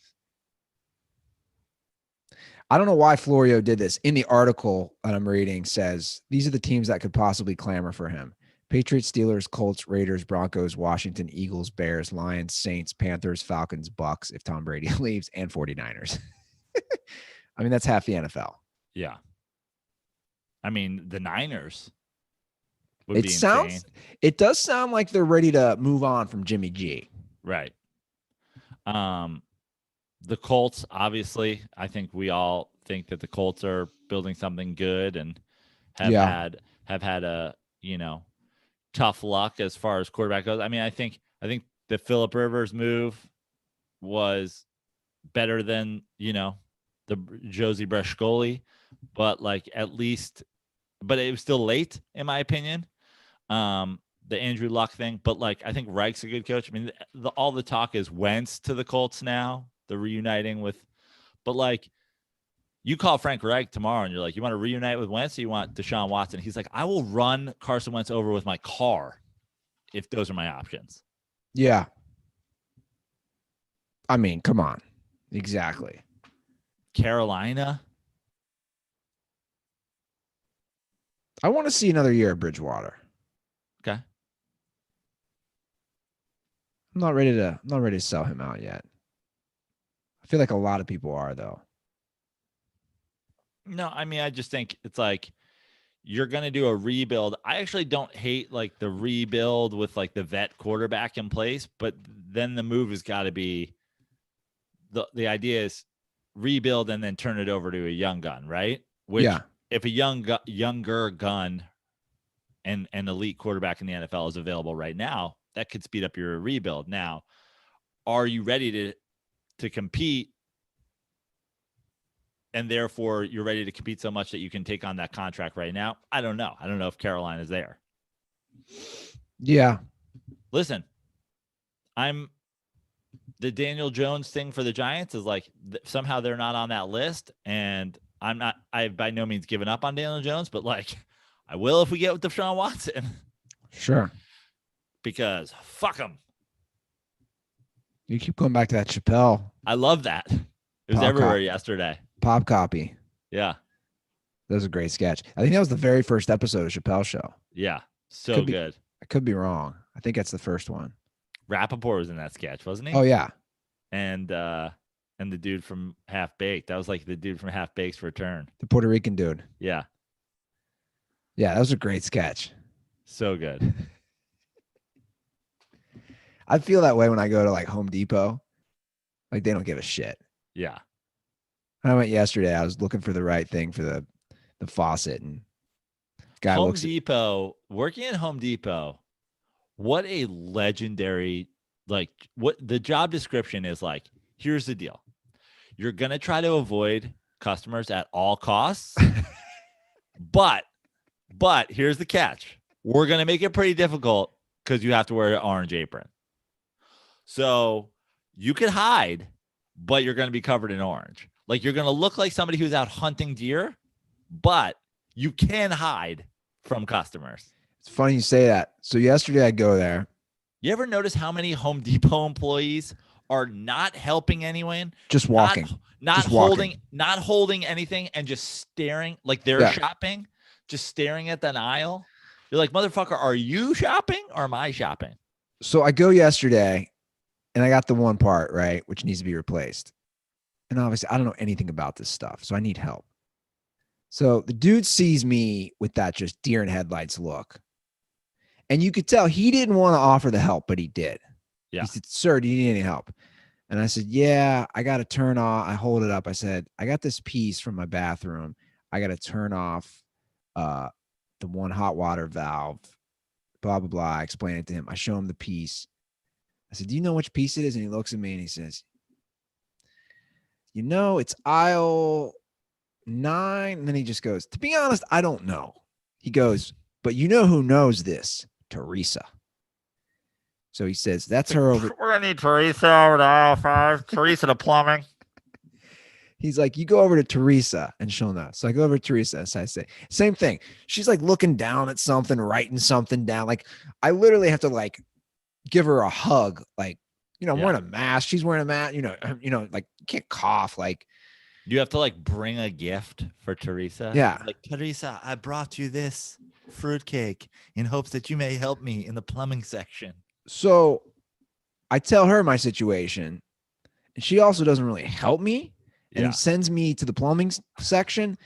I don't know why Florio did this. In the article that I'm reading says, these are the teams that could possibly clamor for him. Patriots, Steelers, Colts, Raiders, Broncos, Washington, Eagles, Bears, Lions, Saints, Panthers, Falcons, Bucks, if Tom Brady leaves, and 49ers. I mean, that's half the NFL. Yeah. I mean, the Niners would be insane. It does sound like they're ready to move on from Jimmy G. Right. The Colts, obviously, I think we all think that the Colts are building something good and have had a, tough luck as far as quarterback goes. I mean, I think the Phillip Rivers move was better than, the Josie Brascoli, but like, at least, but it was still late in my opinion. The Andrew Luck thing, but like, I think Reich's a good coach. I mean, all the talk is Wentz to the Colts now, the reuniting with, but like, you call Frank Reich tomorrow and you're like, you want to reunite with Wentz or you want Deshaun Watson? He's like, I will run Carson Wentz over with my car if those are my options. Yeah. I mean, come on. Exactly. Carolina. I want to see another year of Bridgewater. Okay. I'm not ready to sell him out yet. I feel like a lot of people are, though. No, I mean, I just think it's like, you're going to do a rebuild. I actually don't hate like the rebuild with like the vet quarterback in place, but then the move has got to be the idea is rebuild and then turn it over to a young gun, right? Which if a younger gun and an elite quarterback in the NFL is available right now, that could speed up your rebuild. Now, are you ready to compete? And therefore you're ready to compete so much that you can take on that contract right now? I don't know. I don't know if Carolina is there. Yeah. Listen, the Daniel Jones thing for the Giants is like somehow they're not on that list. And I've by no means given up on Daniel Jones, but like I will if we get with Deshaun Watson. Sure. Because fuck him. You keep going back to that Chappelle. I love that. It was everywhere yesterday. Pop copy. Yeah. That was a great sketch. I think that was the very first episode of Chappelle's show. Yeah. So good. I could be wrong. I think that's the first one. Rappaport was in that sketch, wasn't he? Oh, yeah. And the dude from Half Baked. That was like the dude from Half Baked's return. The Puerto Rican dude. Yeah. Yeah, that was a great sketch. So good. I feel that way when I go to like Home Depot. Like they don't give a shit. Yeah. I went yesterday. I was looking for the right thing for the faucet, and guy Home looks Depot, working at Home Depot, what a legendary, like what the job description is like. Here's the deal. You're going to try to avoid customers at all costs, but here's the catch. We're going to make it pretty difficult because you have to wear an orange apron. So you could hide, but you're going to be covered in orange. Like you're going to look like somebody who's out hunting deer, but you can hide from customers. It's funny you say that. So yesterday I go there. You ever notice how many Home Depot employees are not helping anyone? Just walking. Not holding anything and just staring like they're shopping, just staring at that aisle. You're like, motherfucker, are you shopping or am I shopping? So I go yesterday and I got the one part, right, which needs to be replaced. And obviously, I don't know anything about this stuff, so I need help. So the dude sees me with that just deer in headlights look. And you could tell he didn't want to offer the help, but he did. Yeah. He said, "Sir, do you need any help?" And I said, "Yeah, I got to turn off." I hold it up. I said, "I got this piece from my bathroom. I got to turn off the one hot water valve, blah, blah, blah." I explain it to him. I show him the piece. I said, "Do you know which piece it is?" And he looks at me and he says, "It's aisle 9. And then he just goes, "To be honest, I don't know." He goes, "But you know who knows this? Teresa." So he says, "That's her over." We're going to need Teresa over to aisle 5. Teresa to plumbing. He's like, "You go over to Teresa and she'll know." So I go over to Teresa. So I say, same thing. She's like looking down at something, writing something down. Like I literally have to like give her a hug. Like, I'm wearing a mask. She's wearing a mask, like you can't cough. Like you have to like bring a gift for Teresa. Yeah. Like, Teresa, I brought you this fruitcake in hopes that you may help me in the plumbing section. So I tell her my situation and she also doesn't really help me and sends me to the plumbing section.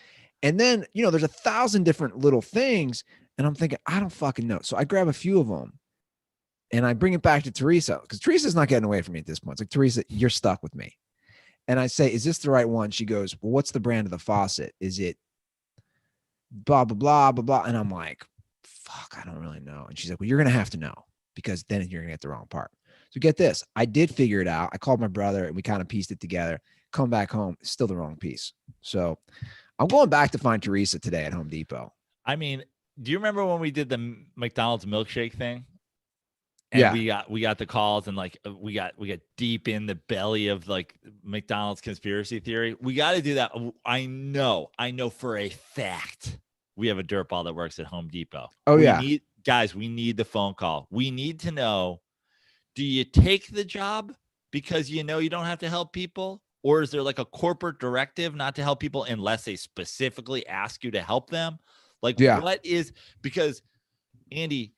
And then, there's 1,000 different little things. And I'm thinking, I don't fucking know. So I grab a few of them and I bring it back to Teresa because Teresa's not getting away from me at this point. It's like, "Teresa, you're stuck with me." And I say, "Is this the right one?" She goes, "Well, what's the brand of the faucet? Is it blah, blah, blah, blah, blah?" And I'm like, fuck, I don't really know. And she's like, "Well, you're going to have to know because then you're going to get the wrong part." So get this. I did figure it out. I called my brother and we kind of pieced it together. Come back home, it's still the wrong piece. So I'm going back to find Teresa today at Home Depot. I mean, do you remember when we did the McDonald's milkshake thing? And we got the calls and like we got deep in the belly of like McDonald's conspiracy theory. We got to do that. I know for a fact we have a dirtball that works at Home Depot. Oh, we need the phone call. We need to know, do you take the job because you don't have to help people? Or is there like a corporate directive not to help people unless they specifically ask you to help them? Like what is, because Andy,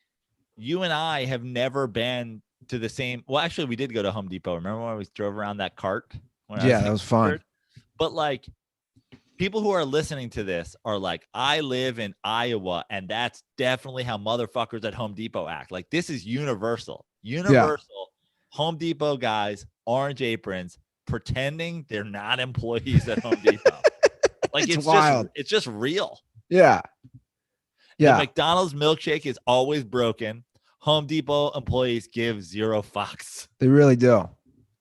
you and I have never been to the same. Well, actually, we did go to Home Depot. Remember when we drove around that cart? That was fun. But like, people who are listening to this are like, I live in Iowa, and that's definitely how motherfuckers at Home Depot act. Like, this is universal. Home Depot guys, orange aprons, pretending they're not employees at Home Depot. Like it's wild. It's just real. Yeah. The McDonald's milkshake is always broken. Home Depot employees give zero fucks. They really do.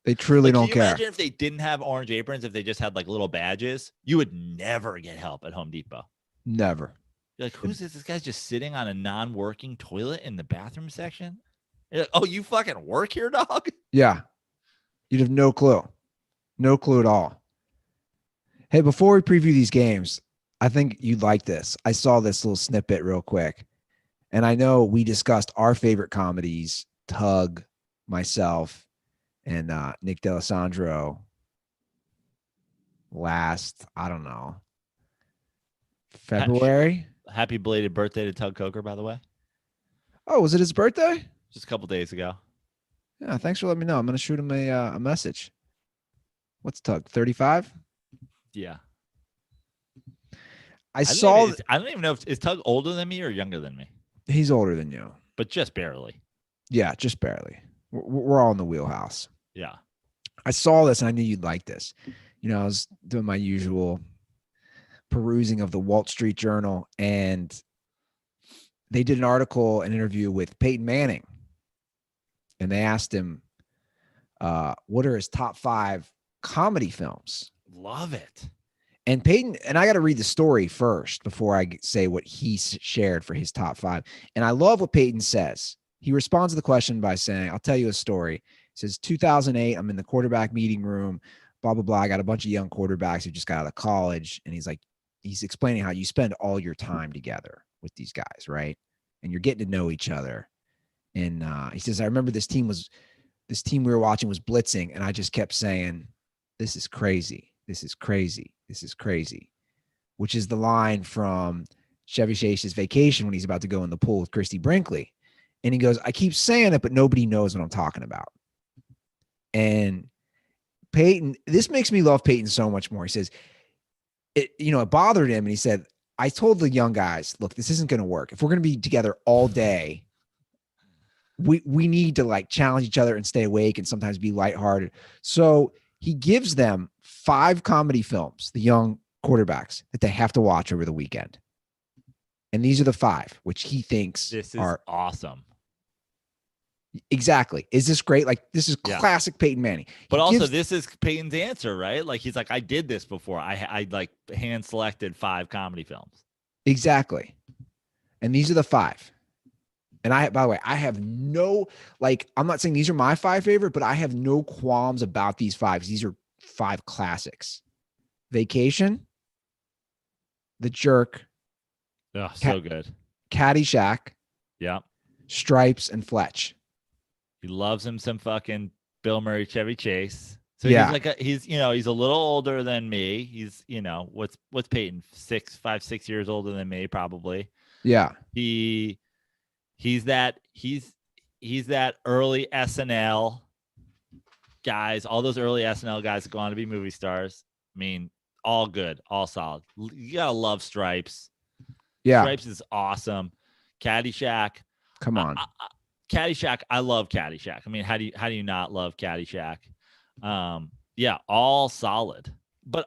They truly don't care. Imagine if they didn't have orange aprons, if they just had like little badges, you would never get help at Home Depot. Never. You're like, who's this? This guy's just sitting on a non-working toilet in the bathroom section. You're like, oh, you fucking work here, dog? Yeah. You'd have no clue. No clue at all. Hey, before we preview these games, I think you'd like this. I saw this little snippet real quick. And I know we discussed our favorite comedies, Tug, myself, and Nick D'Alessandro last, I don't know, February. Happy belated birthday to Tug Coker, by the way. Oh, was it his birthday? Just a couple days ago. Yeah, thanks for letting me know. I'm going to shoot him a message. What's Tug, 35? Yeah. I don't even know if is Tug older than me or younger than me. He's older than you. But just barely. Yeah, just barely. We're all in the wheelhouse. Yeah. I saw this and I knew you'd like this. You know, I was doing my usual perusing of the Wall Street Journal, and they did an interview with Peyton Manning. And they asked him, what are his top 5 comedy films? Love it. And Peyton, and I got to read the story first before I say what he shared for his top 5. And I love what Peyton says. He responds to the question by saying, I'll tell you a story. He says, 2008, I'm in the quarterback meeting room, blah, blah, blah. I got a bunch of young quarterbacks who just got out of college. And he's explaining how you spend all your time together with these guys, right? And you're getting to know each other. And he says, I remember this team we were watching was blitzing. And I just kept saying, this is crazy. This is crazy. This is crazy. Which is the line from Chevy Chase's Vacation when he's about to go in the pool with Christy Brinkley. And he goes, I keep saying it, but nobody knows what I'm talking about. And Peyton, this makes me love Peyton so much more. He says, it bothered him. And he said, I told the young guys, look, this isn't going to work. If we're going to be together all day, we need to like challenge each other and stay awake and sometimes be lighthearted. So he gives them 5 comedy films, the young quarterbacks, that they have to watch over the weekend. And these are the 5, which he thinks are awesome. Exactly. Is this great? Like, this is classic Peyton Manning. But also, this is Peyton's answer, right? Like, he's like, I did this before. I like hand selected 5 comedy films. Exactly. And these are the 5. And by the way, I have no, like, I'm not saying these are my 5 favorite, but I have no qualms about these 5. These are 5 classics. Vacation, The Jerk. Oh, so good. Caddyshack. Yeah. Stripes and Fletch. He loves him some fucking Bill Murray, Chevy Chase. So he's he's a little older than me. He's, what's Peyton? 6 years older than me, probably. Yeah. He's that early SNL guys, all those early SNL guys that go on to be movie stars. I mean, all good, all solid. You gotta love Stripes. Yeah. Stripes is awesome. Caddyshack. Come on. Caddyshack. I love Caddyshack. I mean, how do you not love Caddyshack? Yeah, all solid. But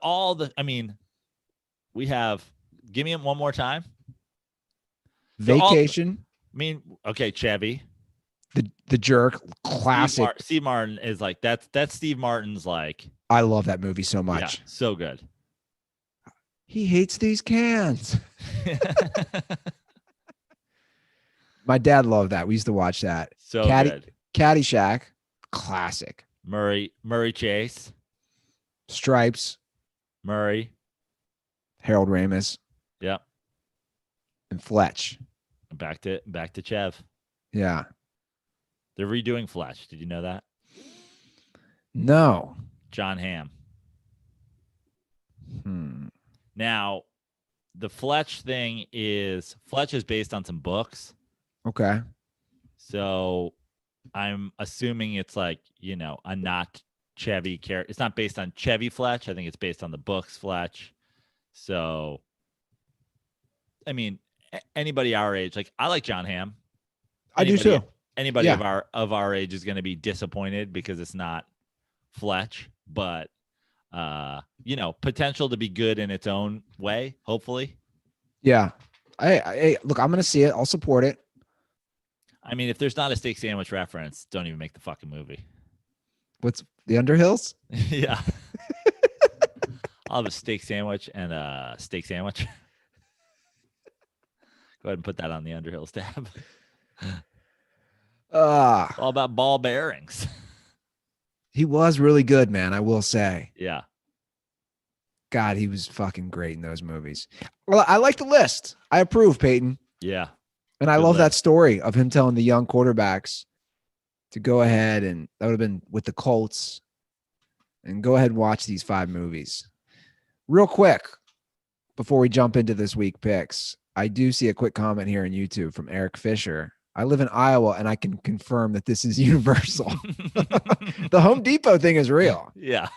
we have, give me one more time. Vacation. Chevy. The Jerk, classic. Steve Martin is like, that's Steve Martin's like. I love that movie so much. Yeah, so good. He hates these cans. My dad loved that. We used to watch that. So good. Caddyshack, classic. Murray Chase. Stripes. Murray. Harold Ramis. Yep. And Fletch. Back to Chev. Yeah. They're redoing Fletch. Did you know that? No. John Hamm. Now, the Fletch thing is based on some books. Okay. So I'm assuming it's like, a not Chevy character. It's not based on Chevy Fletch. I think it's based on the books Fletch. So, I mean, anybody our age, like, I like John Hamm. I do too. anybody Yeah. of our age is going to be disappointed because it's not Fletch, but potential to be good in its own way, hopefully. Yeah. I look, I'm going to see it. I'll support it. I mean, if there's not a steak sandwich reference, don't even make the fucking movie. What's the Underhills? Yeah. I'll have a steak sandwich and a steak sandwich. Go ahead and put that on the Underhills tab. All about ball bearings. He was really good, man. I will say. Yeah. God, he was fucking great in those movies. Well, I like the list. I approve, Peyton. Yeah. And I love that story of him telling the young quarterbacks to go ahead, and that would have been with the Colts, and go ahead and watch these 5 movies. Real quick, before we jump into this week picks, I do see a quick comment here on YouTube from Eric Fisher. I live in Iowa, and I can confirm that this is universal. The Home Depot thing is real. Yeah.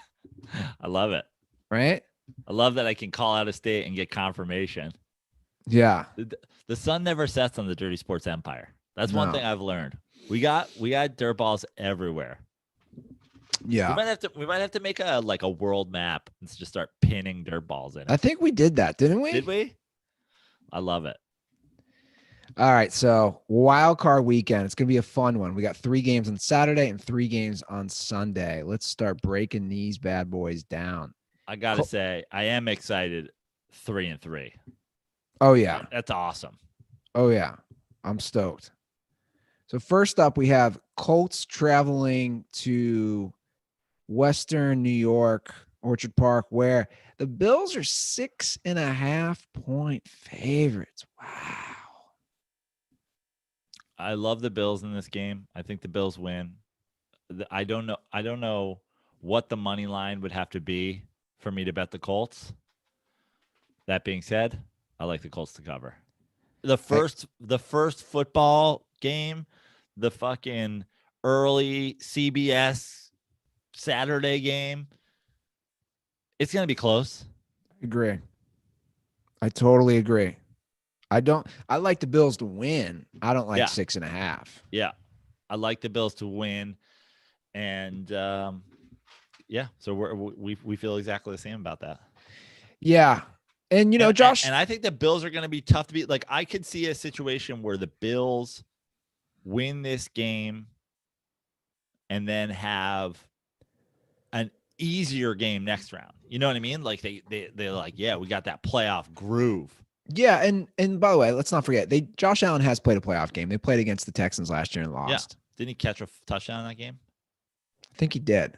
I love it. Right? I love that I can call out of state and get confirmation. Yeah. The sun never sets on the Dirty Sports Empire. That's one thing I've learned. We got dirt balls everywhere. Yeah. We might have to make a world map and just start pinning dirt balls in it. I think we did that, didn't we? Did we? I love it. All right, so Wildcard weekend. It's going to be a fun one. We got 3 games on Saturday and 3 games on Sunday. Let's start breaking these bad boys down. I got to say, I am excited 3-3. Oh, yeah. That's awesome. Oh, yeah. I'm stoked. So first up, we have Colts traveling to Western New York, Orchard Park, where the Bills are 6.5-point favorites. Wow. I love the Bills in this game. I think the Bills win. I don't know what the money line would have to be for me to bet the Colts. That being said, I like the Colts to cover. The first football game, the fucking early CBS Saturday game, it's going to be close. Agree. I totally agree. I like the Bills to win. I don't like 6.5. Yeah. I like the Bills to win. And so we feel exactly the same about that. Yeah. And Josh, and I think the Bills are going to be tough to beat. Like, I could see a situation where the Bills win this game and then have an easier game next round. You know what I mean? Like they're like, yeah, we got that playoff groove. Yeah, and by the way, let's not forget, Josh Allen has played a playoff game. They played against the Texans last year and lost. Yeah. Didn't he catch a touchdown in that game? I think he did.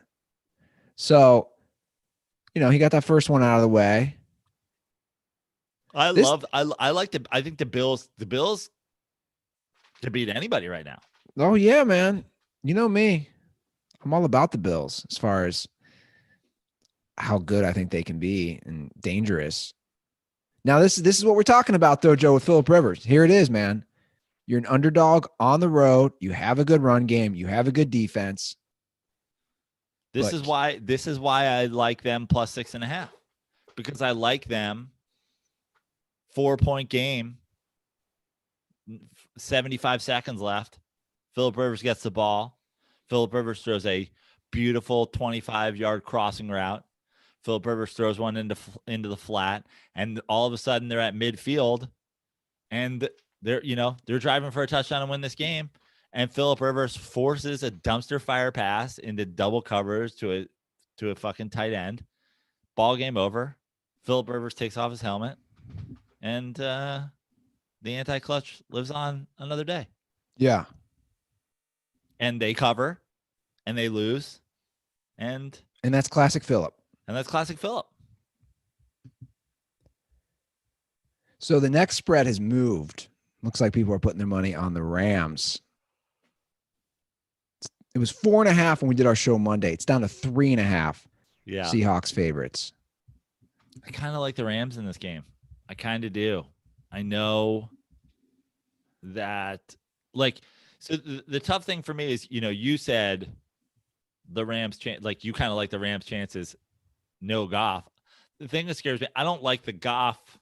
So, he got that first one out of the way. I think the Bills to beat anybody right now. Oh yeah, man. You know me. I'm all about the Bills as far as how good I think they can be and dangerous. Now, this is what we're talking about, though, Joe, with Phillip Rivers. Here it is, man. You're an underdog on the road. You have a good run game. You have a good defense. This is why I like them plus 6.5, because I like them 4-point game, 75 seconds left. Phillip Rivers gets the ball. Phillip Rivers throws a beautiful 25-yard crossing route. Phillip Rivers throws one into the flat, and all of a sudden they're at midfield, and they're driving for a touchdown and win this game. And Phillip Rivers forces a dumpster fire pass into double covers to a fucking tight end. Ball game over. Phillip Rivers takes off his helmet, and the anti-clutch lives on another day. Yeah. And they cover, and they lose, and that's classic Phillip. And that's classic Phillip. So the next spread has moved. Looks like people are putting their money on the Rams. It was 4.5 when we did our show Monday. It's down to 3.5. Yeah. Seahawks favorites. I kind of like the Rams in this game. I kind of do. I know that, so the tough thing for me is, you said the Rams you kind of like the Rams chances. No Goff. The thing that scares me, I don't like the Goff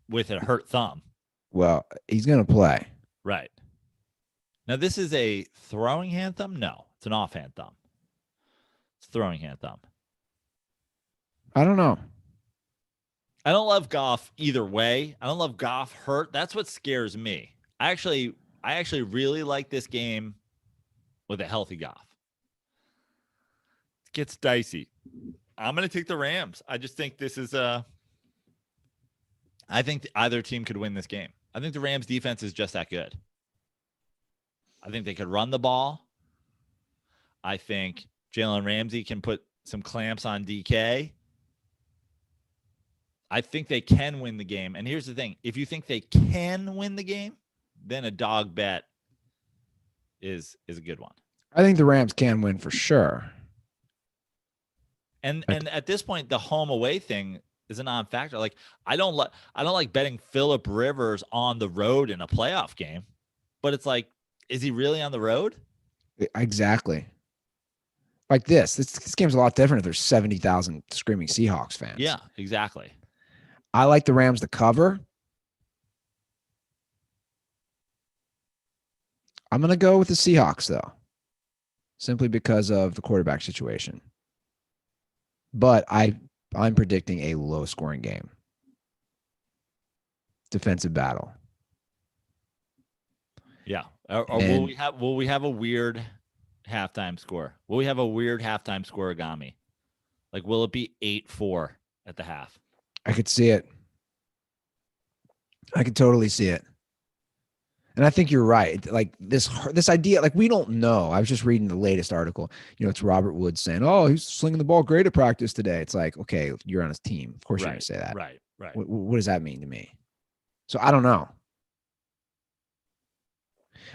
with a hurt thumb. Well, he's going to play. Right. Now, this is a throwing hand thumb? No, it's an offhand thumb. It's a throwing hand thumb. I don't know. I don't love Goff either way. I don't love Goff hurt. That's what scares me. I actually really like this game with a healthy Goff. It gets dicey. I'm going to take the Rams. I just think this is I think either team could win this game. I think the Rams defense is just that good. I think they could run the ball. I think Jalen Ramsey can put some clamps on DK. I think they can win the game. And here's the thing. If you think they can win the game, then a dog bet is a good one. I think the Rams can win for sure. And at this point, the home away thing is a non-factor. Like I don't like betting Phillip Rivers on the road in a playoff game, but it's like, is he really on the road? Exactly. Like this game's a lot different if there's 70,000 screaming Seahawks fans. Yeah, exactly. I like the Rams to cover. I'm going to go with the Seahawks, though, simply because of the quarterback situation. But I'm predicting a low-scoring game. Defensive battle. Yeah. Or will we have a weird halftime score? Will we have a weird halftime scoregami? Like, will it be 8-4 at the half? I could see it. I could totally see it. And I think you're right. Like this idea, like we don't know. I was just reading the latest article. It's Robert Woods saying, "Oh, he's slinging the ball great at practice today." It's like, okay, you're on his team. Of course, you're going to say that. Right. What does that mean to me? So I don't know.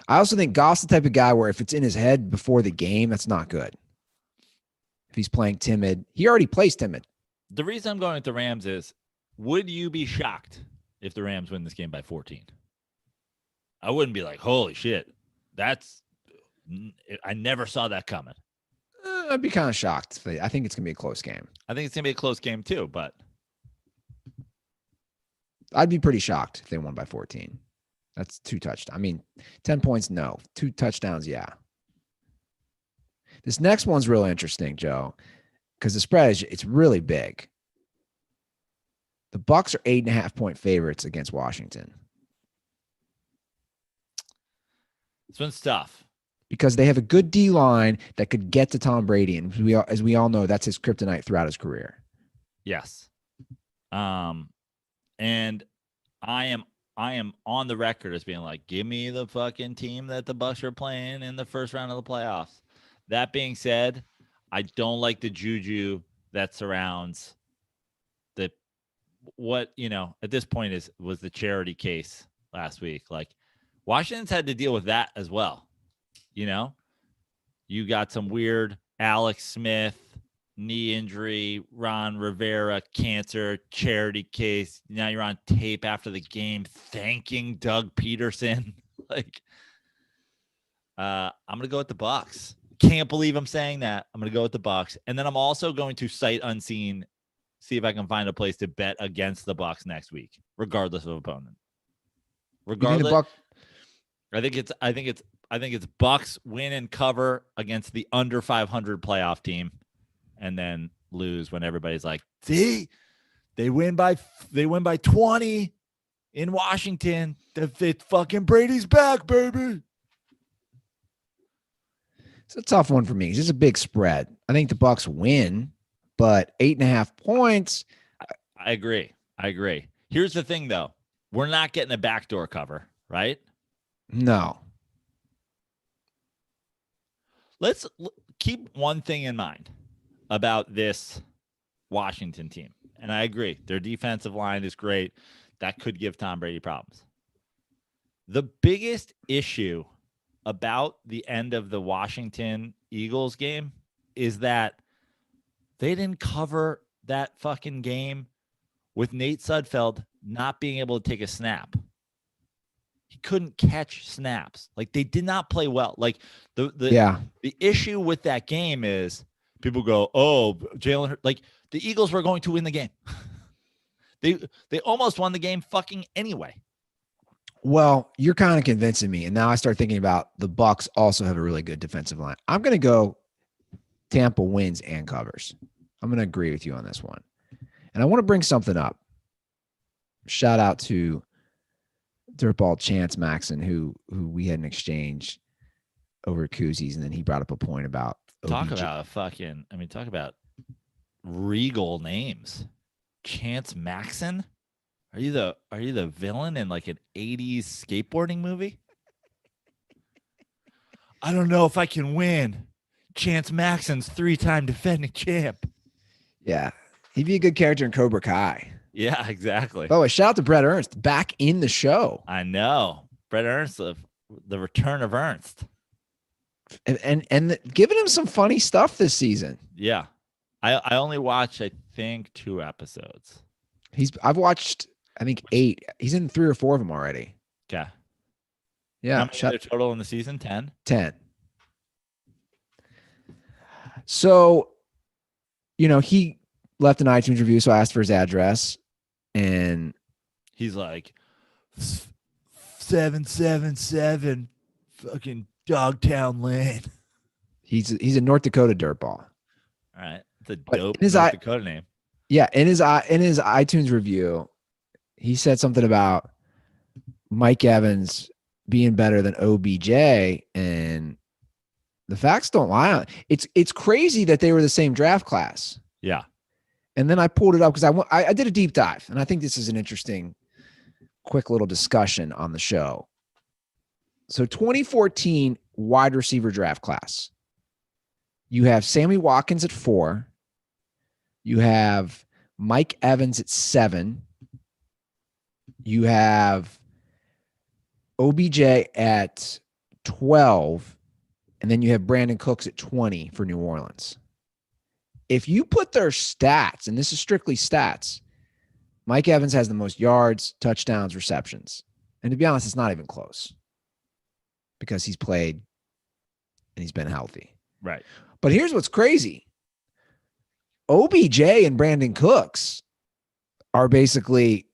I also think Goff's the type of guy where if it's in his head before the game, that's not good. If he's playing timid, he already plays timid. The reason I'm going with the Rams is, would you be shocked if the Rams win this game by 14? I wouldn't be like, holy shit, I never saw that coming. I'd be kind of shocked. I think it's going to be a close game. I think it's going to be a close game too, but I'd be pretty shocked if they won by 14. That's 2 touchdowns. I mean, 10 points, no. 2 touchdowns, yeah. This next one's real interesting, Joe, because the spread it's really big. The Bucs are 8.5-point favorites against Washington. This one's tough. Because they have a good D-line that could get to Tom Brady. And as we all know, that's his kryptonite throughout his career. Yes. And I am on the record as being like, give me the fucking team that the Bucs are playing in the first round of the playoffs. That being said, I don't like the juju that surrounds at this point was the charity case last week. Like Washington's had to deal with that as well. You got some weird Alex Smith knee injury, Ron Rivera cancer charity case. Now you're on tape after the game thanking Doug Peterson. Like, I'm gonna go with the Bucs. Can't believe I'm saying that. I'm gonna go with the Bucs, and then I'm also going to sight unseen see if I can find a place to bet against the Bucs next week, regardless of opponent. Regardless, I think it's Bucs win and cover against the under 500 playoff team, and then lose when everybody's like, "See, they win by 20 in Washington. The fucking Brady's back, baby." It's a tough one for me. It's just a big spread. I think the Bucs win, but 8.5 points. I agree. Here's the thing, though. We're not getting a backdoor cover, right? No. Let's keep one thing in mind about this Washington team. And I agree. Their defensive line is great. That could give Tom Brady problems. The biggest issue about the end of the Washington Eagles game is that they didn't cover that fucking game with Nate Sudfeld not being able to take a snap. He couldn't catch snaps. Like, they did not play well. Like, the issue with that game is people go, "Oh, Jalen," like the Eagles were going to win the game. They almost won the game fucking anyway. Well, you're kind of convincing me. And now I start thinking about the Bucks also have a really good defensive line. I'm going to go Tampa wins and covers. I'm going to agree with you on this one. And I want to bring something up. Shout out to Dirtball Chance Maxon, who we had an exchange over koozies, and then he brought up a point about talk OBJ. Talk about regal names. Chance Maxon? Are you the villain in like an 80s skateboarding movie? I don't know if I can win. Chance Maxon's 3-time defending champ. Yeah. He'd be a good character in Cobra Kai. Yeah, exactly. Oh, shout out to Brett Ernst back in the show. I know. Brett Ernst, the return of Ernst. And giving him some funny stuff this season. Yeah. I only watched, I think, 2 episodes. I've watched, I think, 8. He's in 3 or 4 of them already. Okay. Yeah. How many are there total in the season? 10? 10. So, he left an iTunes review, so I asked for his address, and he's like 777 fucking Dogtown Lane. He's a North Dakota dirtball. All right. It's a dope North Dakota name. Yeah, in his iTunes review, he said something about Mike Evans being better than OBJ, and the facts don't lie on it. It's crazy that they were the same draft class. Yeah. And then I pulled it up because I did a deep dive, and I think this is an interesting, quick little discussion on the show. So 2014 wide receiver draft class. You have Sammy Watkins at 4. You have Mike Evans at 7. You have OBJ at 12. And then you have Brandon Cooks at 20 for New Orleans. If you put their stats, and this is strictly stats, Mike Evans has the most yards, touchdowns, receptions. And to be honest, it's not even close because he's played and he's been healthy. Right. But here's what's crazy. OBJ and Brandon Cooks are basically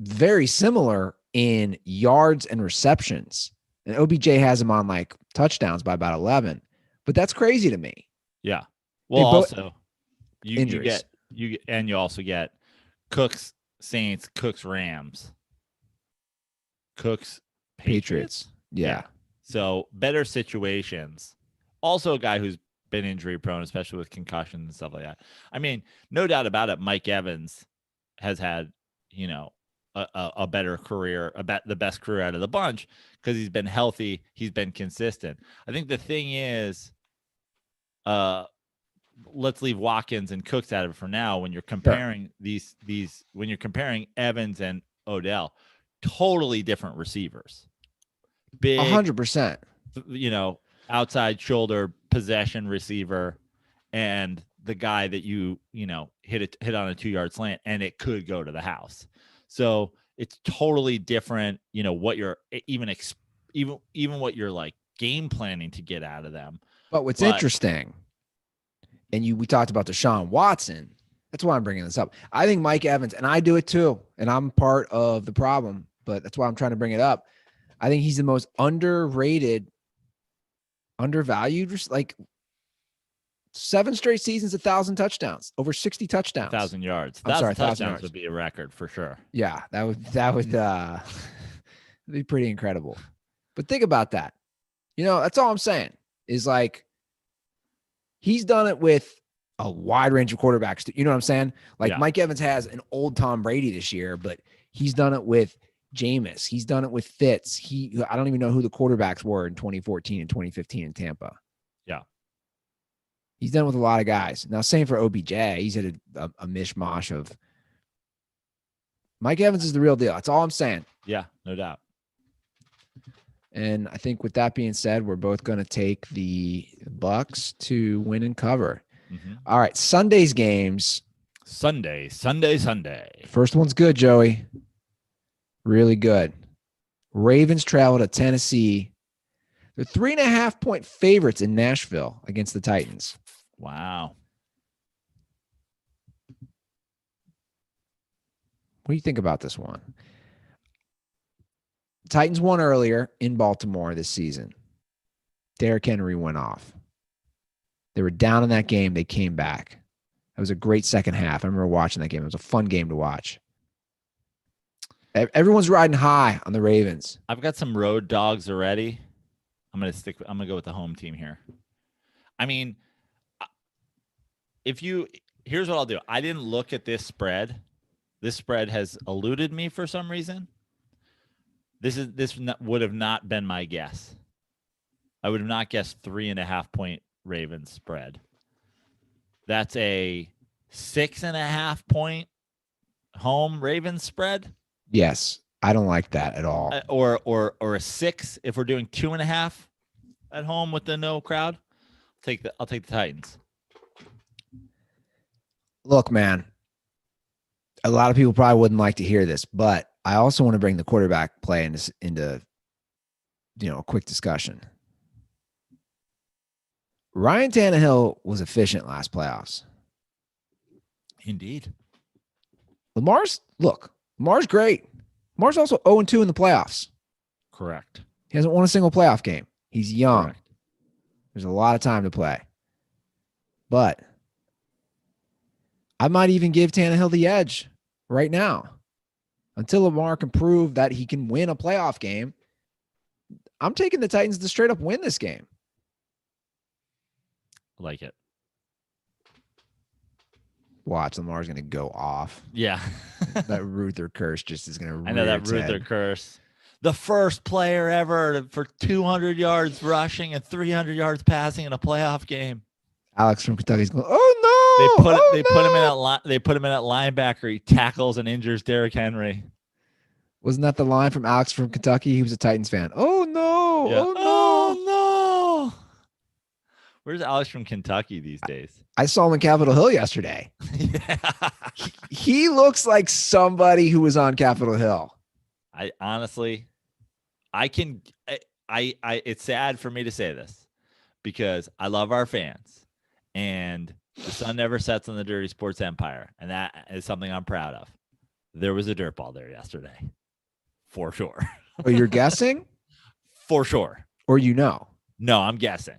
very similar in yards and receptions. And OBJ has him on like touchdowns by about 11. But that's crazy to me. Yeah. Well, also you also get Cooks Saints, Cooks Rams, Cooks Patriots. Yeah. So better situations. Also a guy who's been injury prone, especially with concussions and stuff like that. I mean, no doubt about it, Mike Evans has had, a better career, the best career out of the bunch because he's been healthy, he's been consistent. I think the thing is, let's leave Watkins and Cooks out of it for now. When you're comparing these, when you're comparing Evans and Odell, totally different receivers. Big, 100%. Outside shoulder possession receiver, and the guy that hit on a 2-yard slant and it could go to the house. So it's totally different, what you're even what you're like game planning to get out of them. But what's interesting, and we talked about Deshaun Watson. That's why I'm bringing this up. I think Mike Evans, and I do it too, and I'm part of the problem, but that's why I'm trying to bring it up. I think he's the most underrated, undervalued, like 7 straight seasons, 1,000 touchdowns, over 60 touchdowns, 1,000 yards. I'm sorry, 1,000 1,000 touchdowns yards would be a record for sure. Yeah, that would be pretty incredible. But think about that. That's all I'm saying is like he's done it with a wide range of quarterbacks. You know what I'm saying? Like Mike Evans has an old Tom Brady this year, but he's done it with Jameis. He's done it with Fitz. I don't even know who the quarterbacks were in 2014 and 2015 in Tampa. Yeah. He's done it with a lot of guys. Now, same for OBJ. He's had a mishmash of Mike Evans is the real deal. That's all I'm saying. Yeah, no doubt. And I think with that being said, we're both going to take the Bucks to win and cover. Mm-hmm. All right, Sunday's games. Sunday. First one's good, Joey. Really good. Ravens travel to Tennessee. They're 3.5-point favorites in Nashville against the Titans. Wow. What do you think about this one? Titans won earlier in Baltimore this season. Derrick Henry went off. They were down in that game. They came back. It was a great second half. I remember watching that game. It was a fun game to watch. Everyone's riding high on the Ravens. I've got some road dogs already. I'm gonna go with the home team here. I mean, here's what I'll do. I didn't look at this spread. This spread has eluded me for some reason. This would have not been my guess. I would have not guessed 3.5 point Ravens spread. That's a 6.5 point home Ravens spread. Yes, I don't like that at all. Or a 6 if we're doing 2.5 at home with the no crowd. I'll take the Titans. Look, man, a lot of people probably wouldn't like to hear this, but I also want to bring the quarterback play into a quick discussion. Ryan Tannehill was efficient last playoffs. Indeed. Lamar's great. Lamar's also 0-2 in the playoffs. Correct. He hasn't won a single playoff game. He's young. Correct. There's a lot of time to play. But I might even give Tannehill the edge right now. Until Lamar can prove that he can win a playoff game, I'm taking the Titans to straight up win this game. Like it. Watch, Lamar's going to go off. Yeah. That Ruther curse just is going to I know that Ruther curse. The first player ever for 200 yards rushing and 300 yards passing in a playoff game. Alex from Kentucky's going, oh no. They put him in at linebacker. He tackles and injures Derrick Henry. Wasn't that the line from Alex from Kentucky? He was a Titans fan. Oh no. Yeah. Oh no. Oh no. Where's Alex from Kentucky these days? I saw him in Capitol Hill yesterday. Yeah. He looks like somebody who was on Capitol Hill. I honestly, it's sad for me to say this because I love our fans and the sun never sets on the Dirty Sports Empire. And that is something I'm proud of. There was a dirt ball there yesterday. For sure. Oh, you're guessing? For sure. Or No, I'm guessing.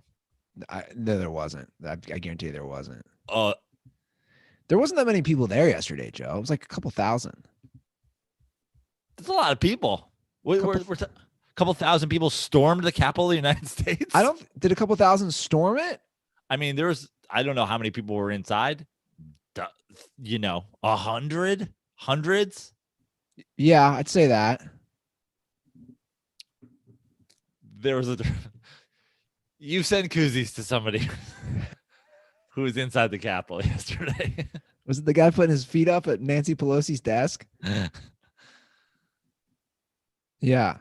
No, there wasn't. I guarantee there wasn't. There wasn't that many people there yesterday, Joe. It was like a couple thousand. That's a lot of people. A couple thousand people stormed the Capitol of the United States. Did a couple thousand storm it? I mean, I don't know how many people were inside. 100, hundreds. Yeah, I'd say that. There was you sent koozies to somebody who was inside the Capitol yesterday. Was it the guy putting his feet up at Nancy Pelosi's desk? Yeah.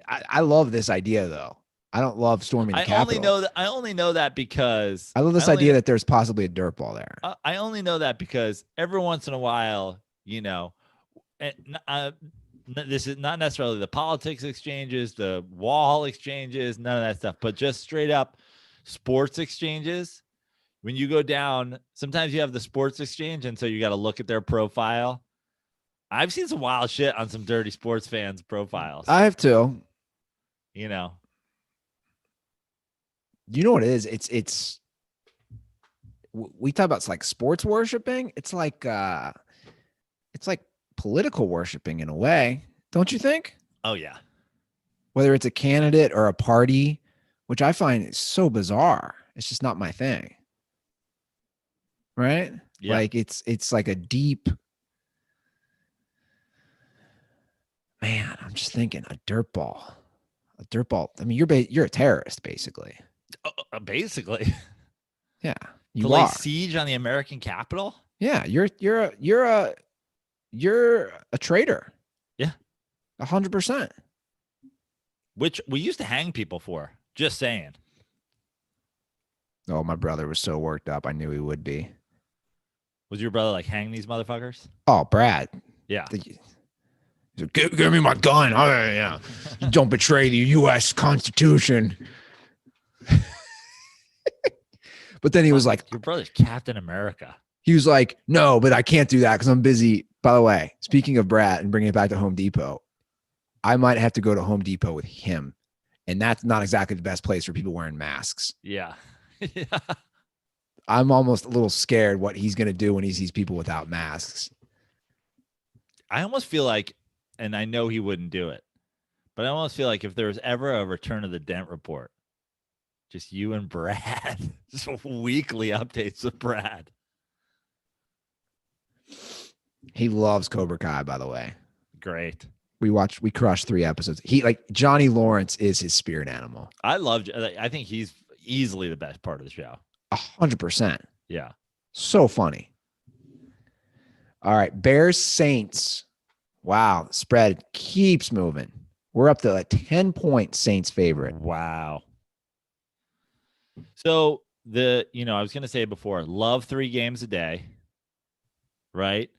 I love this idea, though. I don't love storming the Capitol. I only know that because I love this idea that there's possibly a dirt ball there. I only know that because every once in a while, this is not necessarily the politics exchanges, the wall exchanges, none of that stuff, but just straight up sports exchanges. When you go down, sometimes you have the sports exchange, and so you got to look at their profile. I've seen some wild shit on some dirty sports fans' profiles. I have too. You know what it is? It's we talk about like sports worshiping. It's like political worshiping in a way, don't you think? Oh yeah. Whether it's a candidate or a party, which I find so bizarre. It's just not my thing. Right? Yeah. Like it's like a deep, man, I'm just thinking a dirt ball. I mean, you're a terrorist basically. Basically. Yeah. You to lay siege on the American Capitol? Yeah, you're a traitor. Yeah. 100%. Which we used to hang people for. Just saying. Oh, my brother was so worked up. I knew he would be. Was your brother like, hang these motherfuckers? Oh, Brad. Yeah. Give me my gun. Oh, yeah. You don't betray the U.S. Constitution. But then he was like, your brother's Captain America. He was like, no, but I can't do that because I'm busy. By the way, speaking of Brad and bringing it back to Home Depot, I might have to go to Home Depot with him. And that's not exactly the best place for people wearing masks. Yeah. Yeah. I'm almost a little scared what he's going to do when he sees people without masks. I almost feel like, and I know he wouldn't do it, but I almost feel like if there was ever a return of the Dent report, just you and Brad, just weekly updates of Brad. He loves Cobra Kai, by the way. Great. We crushed 3 episodes. He like Johnny Lawrence is his spirit animal. I think he's easily the best part of the show. 100%. Yeah. So funny. All right. Bears Saints. Wow. Spread keeps moving. We're up to a 10-point Saints favorite. Wow. So I was going to say before, love 3 games a day, right?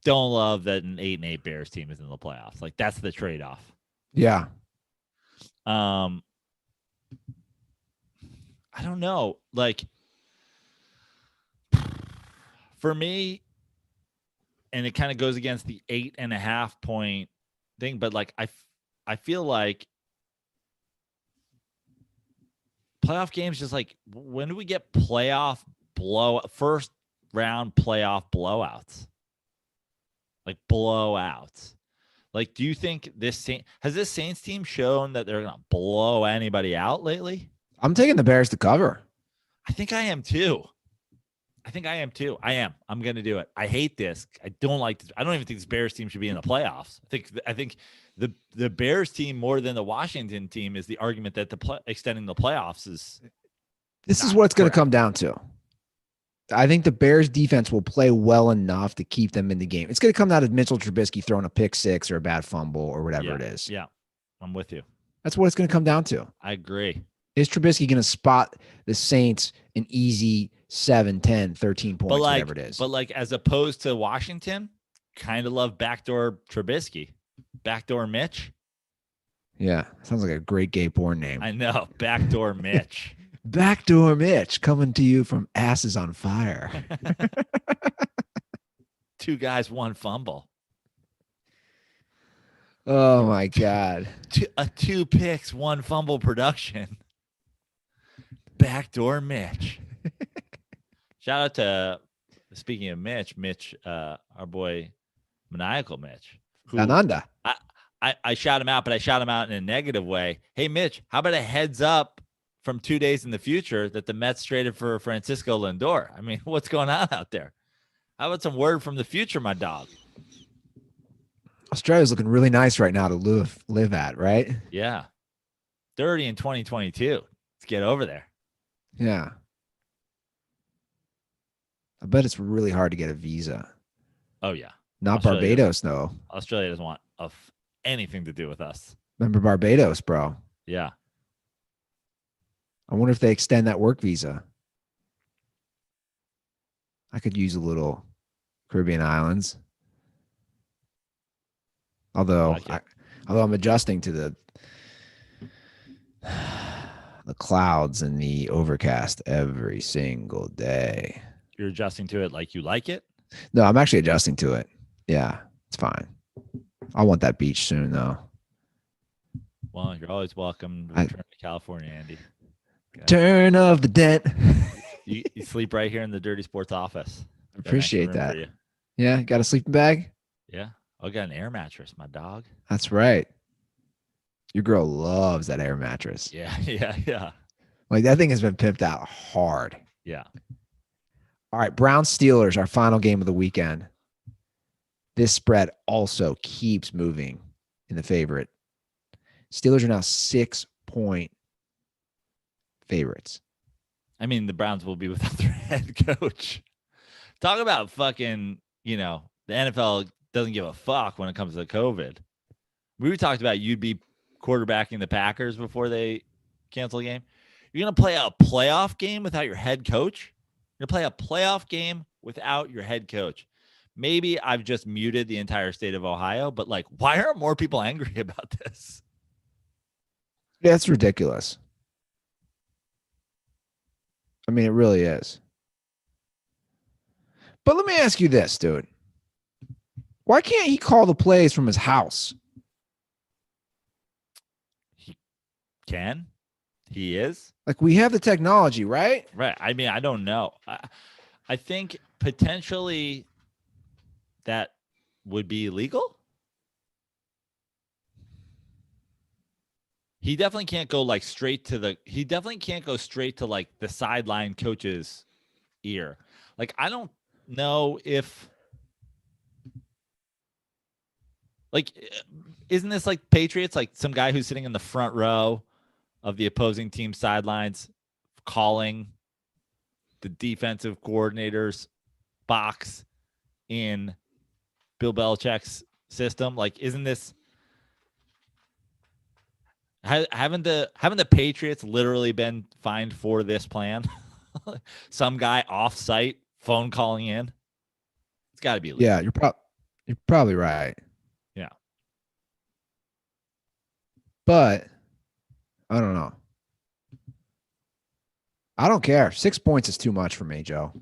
Don't love that an 8-8 Bears team is in the playoffs. Like that's the trade-off. Yeah. I don't know. Like for me, and it kind of goes against the 8.5 point thing, but like I feel like playoff games just like when do we get first round playoff blowouts? Like blowouts. Like, do you think this Saints team shown that they're gonna blow anybody out lately? I'm taking the Bears to cover. I think I am too. I'm gonna do it. I hate this. I don't like this. I don't even think this Bears team should be in the playoffs. I think the Bears team more than the Washington team is the argument that extending the playoffs is. This is what it's going to come down to. I think the Bears defense will play well enough to keep them in the game. It's going to come down to Mitchell Trubisky throwing a pick 6 or a bad fumble or whatever it is. Yeah, I'm with you. That's what it's going to come down to. I agree. Is Trubisky going to spot the Saints an easy 7, 10, 13 points, whatever it is? But like as opposed to Washington, kind of love backdoor Trubisky. Backdoor Mitch. Yeah, sounds like a great gay porn name. I know. Backdoor Mitch. Backdoor Mitch coming to you from Asses on Fire. 2 guys, 1 fumble. Oh, my God. 2 picks, 1 fumble production. Backdoor Mitch. Shout out to, speaking of Mitch, our boy, Maniacal Mitch. Ananda. I shout him out, but I shout him out in a negative way. Hey, Mitch, how about a heads up from 2 days in the future that the Mets traded for Francisco Lindor? I mean, what's going on out there? How about some word from the future, my dog? Australia's looking really nice right now to live at, right? Yeah. Dirty in 2022. Let's get over there. Yeah. I bet it's really hard to get a visa. Oh, yeah. Not Barbados, though. Australia doesn't want anything to do with us. Remember Barbados, bro? Yeah. I wonder if they extend that work visa. I could use a little Caribbean islands. Although I'm adjusting to the clouds and the overcast every single day. You're adjusting to it like you like it? No, I'm actually adjusting to it. Yeah, it's fine. I want that beach soon, though. Well, you're always welcome to return to California, Andy. Okay. Turn of the dent. you sleep right here in the Dirty Sports office. Appreciate that. Yeah, got a sleeping bag? Yeah. I got an air mattress, my dog. That's right. Your girl loves that air mattress. Yeah. Like that thing has been pimped out hard. Yeah. All right, Browns Steelers, our final game of the weekend. This spread also keeps moving in the favorite. Steelers are now 6-point favorites. I mean, the Browns will be without their head coach. Talk about fucking, the NFL doesn't give a fuck when it comes to COVID. We talked about you'd be quarterbacking the Packers before they cancel a game. You're going to play a playoff game without your head coach? You're going to play a playoff game without your head coach. Maybe I've just muted the entire state of Ohio, but like, why aren't more people angry about this? Yeah, it's ridiculous. I mean, it really is. But let me ask you this, dude. Why can't he call the plays from his house? Can he is? Like, we have the technology, right? Right. I mean, I don't know. I think potentially that would be illegal. He definitely can't go like straight to the. He definitely can't go straight to like the sideline coach's ear. Like, I don't know if. Like, isn't this like Patriots? Like some guy who's sitting in the front row of the opposing team sidelines, calling the defensive coordinator's box in Bill Belichick's system. Like, isn't this? Haven't the Patriots literally been fined for this plan? Some guy off-site phone calling in. It's got to be illegal. Yeah, you're probably right. Yeah, but I don't know. I don't care. 6 points is too much for me, Joe.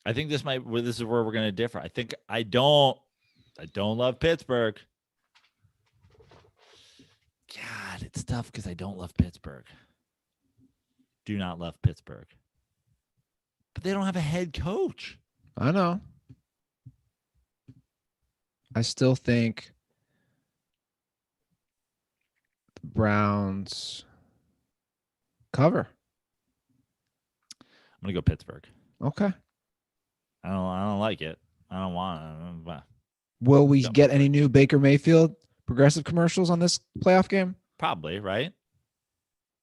I think this is where we're going to differ. I don't love Pittsburgh. God, it's tough because I don't love Pittsburgh. Do not love Pittsburgh. But they don't have a head coach. I know. I still think the Browns cover. I'm going to go Pittsburgh. Okay. I don't like it. I don't want it. Will we get any new Baker Mayfield progressive commercials on this playoff game? Probably, right?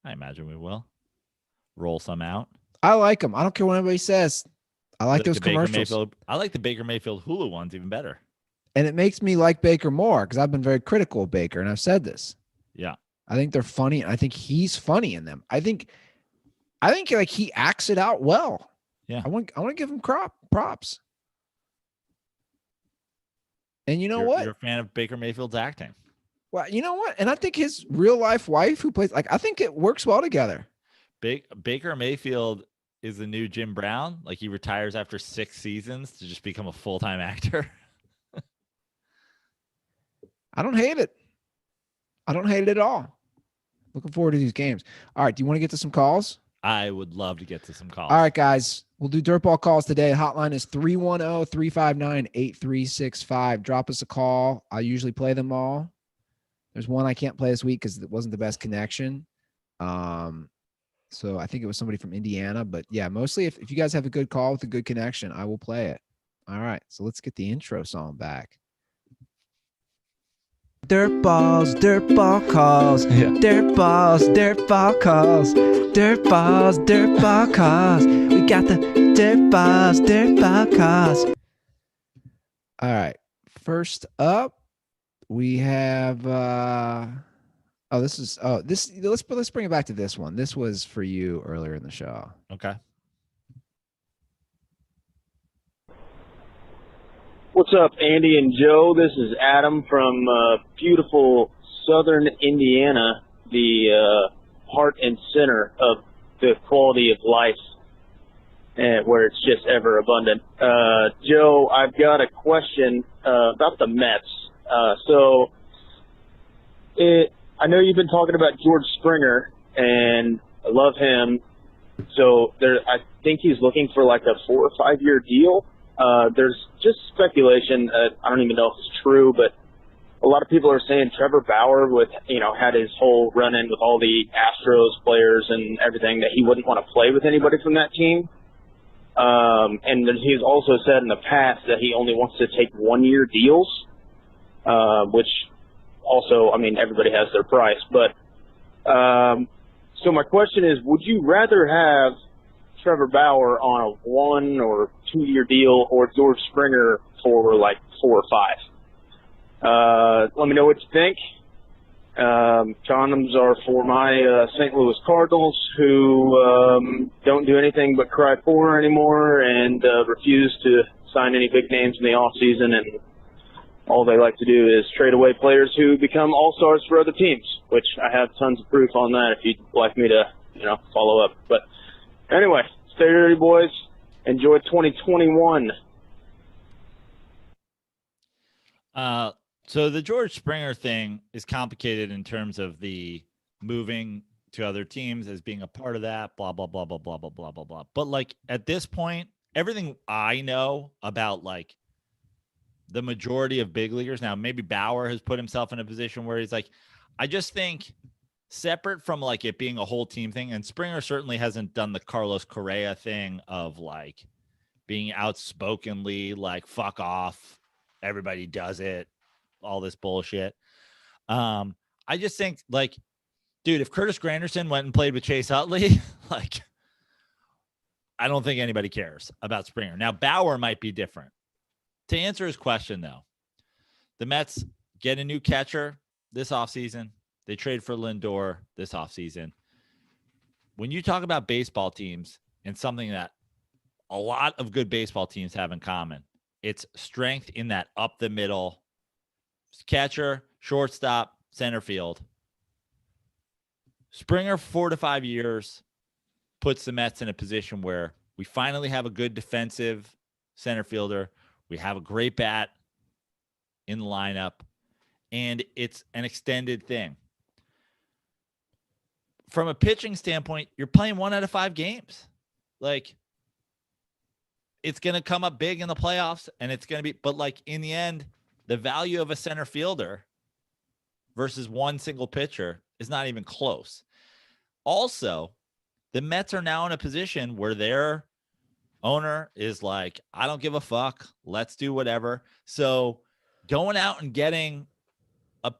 I imagine we will. Roll some out. I like them. I don't care what anybody says. I like those commercials. I like the Baker Mayfield Hulu ones even better. And it makes me like Baker more because I've been very critical of Baker, and I've said this. Yeah. I think they're funny. I think he's funny in them. I think like he acts it out well. Yeah. I want to give him props. And you know what? You're a fan of Baker Mayfield's acting. Well, you know what? And I think his real life wife who plays, I think it works well together. Baker Mayfield is the new Jim Brown. Like, he retires after 6 seasons to just become a full-time actor. I don't hate it. I don't hate it at all. Looking forward to these games. All right. Do you want to get to some calls? I would love to get to some calls. All right, guys. We'll do DirtBall calls today. Hotline is 310-359-8365. Drop us a call. I usually play them all. There's one I can't play this week because it wasn't the best connection. So I think it was somebody from Indiana. But, yeah, mostly if you guys have a good call with a good connection, I will play it. All right. So let's get the intro song back. Dirtballs, dirtball calls. Yeah. Dirtballs, dirtball calls. Dirtballs, dirtball calls. We got the dirtballs, dirtball calls. All right. First up, we have let's bring it back to this one. This was for you earlier in the show. Okay. What's up, Andy and Joe? This is Adam from beautiful southern Indiana, the heart and center of the quality of life, and where it's just ever abundant. Joe, I've got a question about the Mets. I know you've been talking about George Springer, and I love him. So I think he's looking for like a 4 or 5 year deal. There's just speculation. I don't even know if it's true, but a lot of people are saying Trevor Bauer had his whole run-in with all the Astros players and everything, that he wouldn't want to play with anybody from that team. And then he's also said in the past that he only wants to take 1 year deals, which also, I mean, everybody has their price. But so my question is, would you rather have Trevor Bauer on a 1 or 2 year deal, or George Springer for like 4 or 5? Let me know what you think. Condoms are for my St. Louis Cardinals, who don't do anything but cry poor anymore and refuse to sign any big names in the off season, and all they like to do is trade away players who become all-stars for other teams, which I have tons of proof on that if you'd like me to, follow up. But anyway, stay dirty, boys. Enjoy 2021. So the George Springer thing is complicated in terms of the moving to other teams as being a part of that, blah, blah, blah, blah, blah, blah, blah, blah, blah. But like at this point, everything I know about like the majority of big leaguers now, maybe Bauer has put himself in a position where he's like, I just think separate from like it being a whole team thing, and Springer certainly hasn't done the Carlos Correa thing of like being outspokenly like fuck off, everybody does it, all this bullshit. I just think like, dude, if Curtis Granderson went and played with Chase Utley, like I don't think anybody cares about Springer. Now Bauer might be different. To answer his question though, the Mets get a new catcher this offseason. They trade for Lindor this offseason. When you talk about baseball teams and something that a lot of good baseball teams have in common, it's strength in that up the middle catcher, shortstop, center field. Springer, 4 to 5 years, puts the Mets in a position where we finally have a good defensive center fielder. We have a great bat in the lineup, and it's an extended thing. From a pitching standpoint, you're playing 1 out of 5 games. Like, it's going to come up big in the playoffs, and it's going to be, but like in the end, the value of a center fielder versus one single pitcher is not even close. Also, the Mets are now in a position where their owner is like, I don't give a fuck. Let's do whatever. So going out and getting a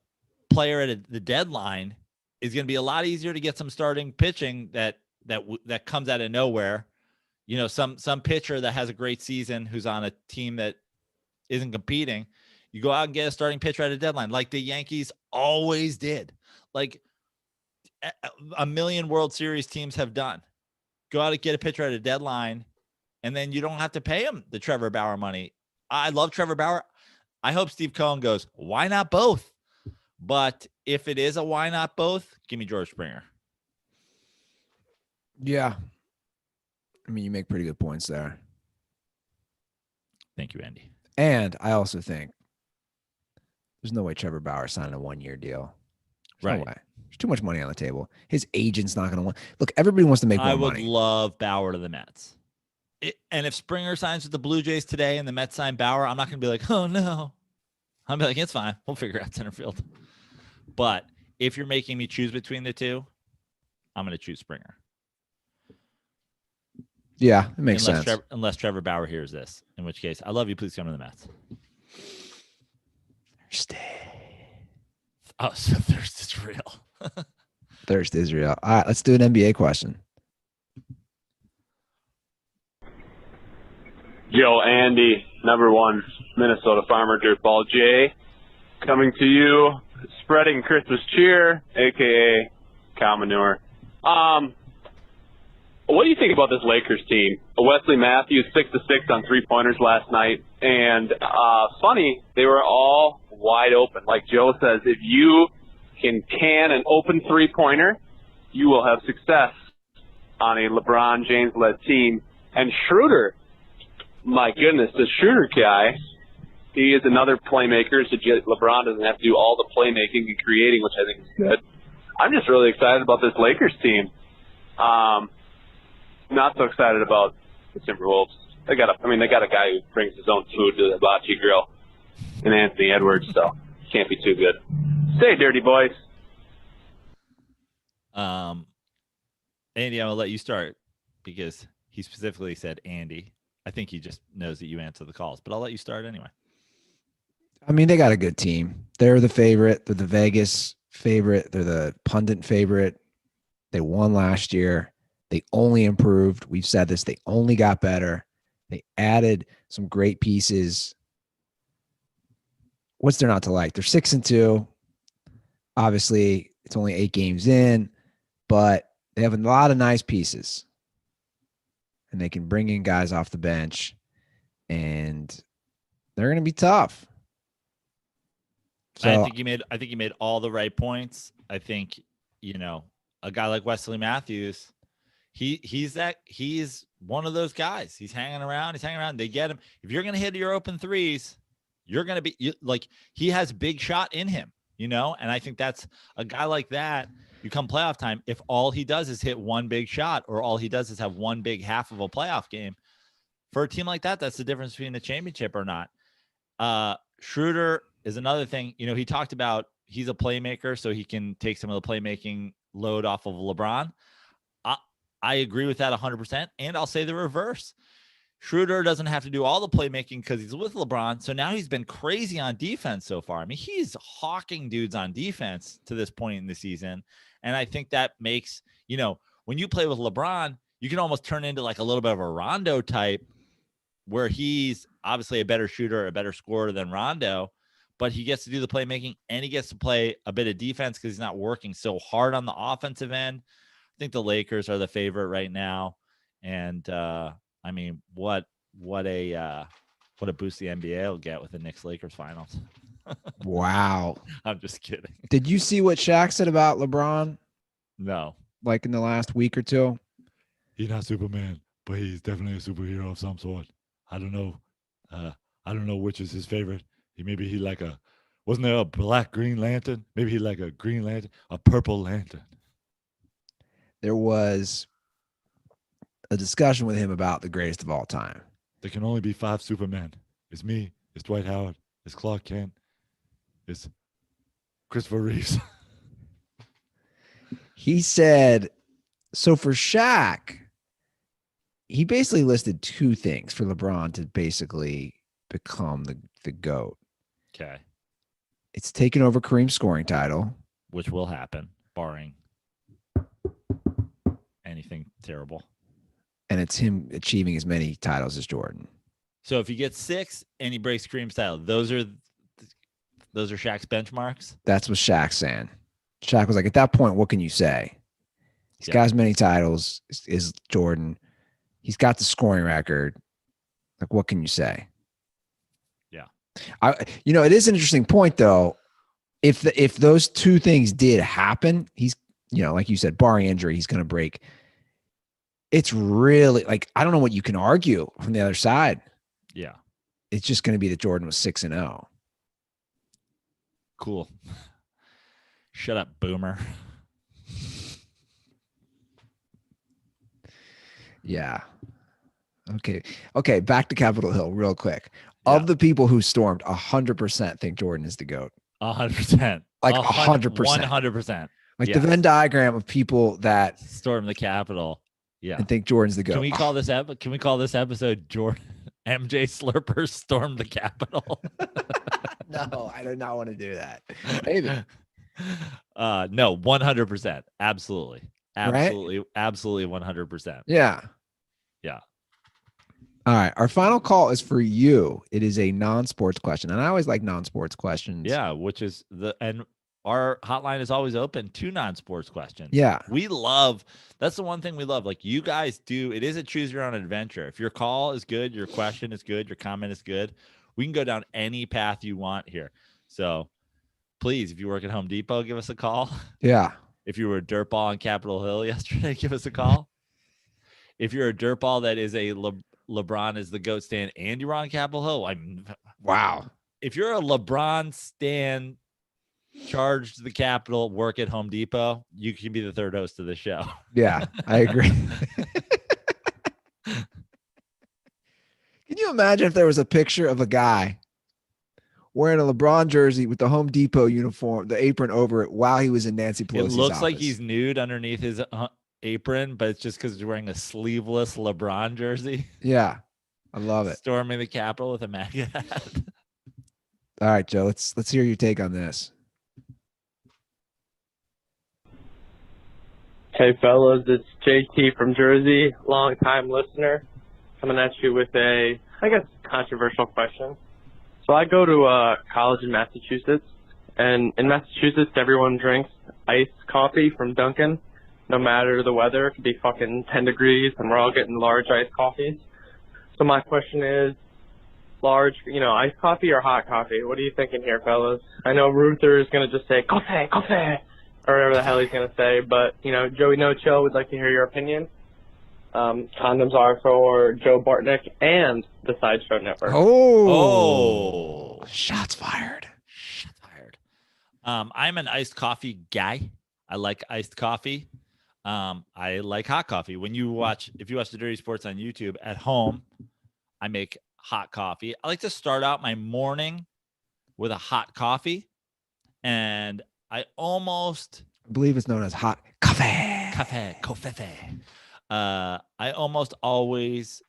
player at the deadline is going to be a lot easier to get some starting pitching that comes out of nowhere. You know, some pitcher that has a great season who's on a team that isn't competing. You go out and get a starting pitcher at a deadline like the Yankees always did. Like a million World Series teams have done. Go out and get a pitcher at a deadline, and then you don't have to pay him the Trevor Bauer money. I love Trevor Bauer. I hope Steve Cohen goes, why not both? But if it is a why not both, give me George Springer. Yeah. I mean, you make pretty good points there. Thank you, Andy. And I also think there's no way Trevor Bauer signed a 1-year deal. There's no way. There's too much money on the table. His agent's not going to want. Look, everybody wants to make more money. I would love Bauer to the Mets. And if Springer signs with the Blue Jays today and the Mets sign Bauer, I'm not going to be like, oh, no. I'll be like, it's fine. We'll figure out center field. But if you're making me choose between the two, I'm going to choose Springer. Yeah, it makes sense. Unless Trevor Bauer hears this, in which case, I love you. Please come to the Mets. Thursday. Oh, so Thursday's real. Thursday's real. All right, let's do an NBA question. Joe, Andy, number 1 Minnesota farmer, DirtBall J, coming to you, spreading Christmas cheer, a.k.a. cow manure. What do you think about this Lakers team? Wesley Matthews, 6 to 6 on 3-pointers last night. And funny, they were all wide open. Like Joe says, if you can an open 3-pointer, you will have success on a LeBron James-led team. And Schroeder, my goodness, the Schroeder guy, he is another playmaker. So LeBron doesn't have to do all the playmaking and creating, which I think is good. I'm just really excited about this Lakers team. Not so excited about the Timberwolves. They got a guy who brings his own food to the hibachi grill, and Anthony Edwards, so can't be too good. Stay dirty, boys. Andy, I'm gonna let you start because he specifically said Andy. I think he just knows that you answer the calls, but I'll let you start anyway. I mean, they got a good team. They're the favorite. They're the Vegas favorite. They're the pundit favorite. They won last year. They only improved. We've said this. They only got better. They added some great pieces. What's there not to like? They're 6-2. Obviously, it's only 8 games in, but they have a lot of nice pieces. And they can bring in guys off the bench, and they're going to be tough. So, I think you made all the right points. I think, a guy like Wesley Matthews, he's one of those guys. He's hanging around. They get him. If you're going to hit your open threes, you're going to be like, he has big shot in him, and I think that's a guy like that. You come playoff time, if all he does is hit one big shot or all he does is have one big half of a playoff game, for a team like that, that's the difference between a championship or not. Schroeder is another thing. You know, he talked about he's a playmaker, so he can take some of the playmaking load off of LeBron. I agree with that 100%. And I'll say the reverse. Schroeder doesn't have to do all the playmaking because he's with LeBron. So now he's been crazy on defense so far. I mean, he's hawking dudes on defense to this point in the season. And I think that makes, you know, when you play with LeBron, you can almost turn into like a little bit of a Rondo type where he's obviously a better shooter, a better scorer than Rondo, but he gets to do the playmaking and he gets to play a bit of defense because he's not working so hard on the offensive end. I think the Lakers are the favorite right now. And, I mean, what a boost the NBA will get with the Knicks Lakers finals. Wow. I'm just kidding. Did you see what Shaq said about LeBron? No. Like in the last week or two? He's not Superman, but he's definitely a superhero of some sort. I don't know. I don't know which is his favorite. Maybe wasn't there a black Green Lantern? Maybe he like a Green Lantern, a purple lantern. There was a discussion with him about the greatest of all time. There can only be 5 Supermen. It's me. It's Dwight Howard. It's Clark Kent. It's Christopher Reeves. He said, so for Shaq, he basically listed 2 things for LeBron to basically become the GOAT. Okay. It's taking over Kareem's scoring title. Which will happen, barring anything terrible. And it's him achieving as many titles as Jordan. So if he gets 6 and he breaks Kareem's title, those are Shaq's benchmarks? That's what Shaq's saying. Shaq was like, at that point, what can you say? He's got as many titles as Jordan. He's got the scoring record. Like, what can you say? Yeah. It is an interesting point, though. If those 2 things did happen, he's, like you said, barring injury, he's going to break. It's really like, I don't know what you can argue from the other side. Yeah. It's just going to be that Jordan was 6-0. Cool. Shut up, boomer. Yeah. Okay. Back to Capitol Hill real quick. Of the people who stormed, 100% think Jordan is the GOAT. 100%. Like 100%. 100%. Like the Venn diagram of people that storm the Capitol. Yeah. And think Jordan's the GOAT. Can we call this episode Jordan MJ Slurpers storm the Capitol? No, I do not want to do that. Maybe. No, 100%. Absolutely. Right? Absolutely 100%. Yeah. Yeah. All right. Our final call is for you. It is a non-sports question. And I always like non-sports questions. Yeah, and our hotline is always open to non-sports questions. Yeah. That's the one thing we love. Like you guys do, it is a choose your own adventure. If your call is good, your question is good, your comment is good, we can go down any path you want here. So please, if you work at Home Depot, give us a call. Yeah. If you were a dirtball on Capitol Hill yesterday, give us a call. If you're a dirtball that is a LeBron is the GOAT stan and you're on Capitol Hill, wow. If you're a LeBron stan charged to the Capitol, work at Home Depot, you can be the third host of the show. Yeah, I agree. Can you imagine if there was a picture of a guy wearing a LeBron jersey with the Home Depot uniform, the apron over it, while he was in Nancy Pelosi's It looks office? like he's nude underneath his apron, but it's just because he's wearing a sleeveless LeBron jersey. Yeah, I love it. Storming the Capitol with a MAGA hat. All right, Joe, let's hear your take on this. Hey, fellas, it's JT from Jersey, long-time listener, coming at you with a, I guess, controversial question. So I go to college in Massachusetts, and in Massachusetts, everyone drinks iced coffee from Dunkin', no matter the weather. It could be fucking 10 degrees, and we're all getting large iced coffees. So my question is, large, iced coffee or hot coffee? What are you thinking here, fellas? I know Ruther is going to just say, coffee, or whatever the hell he's going to say, but, Joey No Chill would like to hear your opinion. Condoms are for Joe Bartnick and the Sideshow Network. Oh. Shots fired. I'm an iced coffee guy. I like iced coffee. I like hot coffee. If you watch the Dirty Sports on YouTube at home, I make hot coffee. I like to start out my morning with a hot coffee, and I believe it's known as hot coffee. I almost always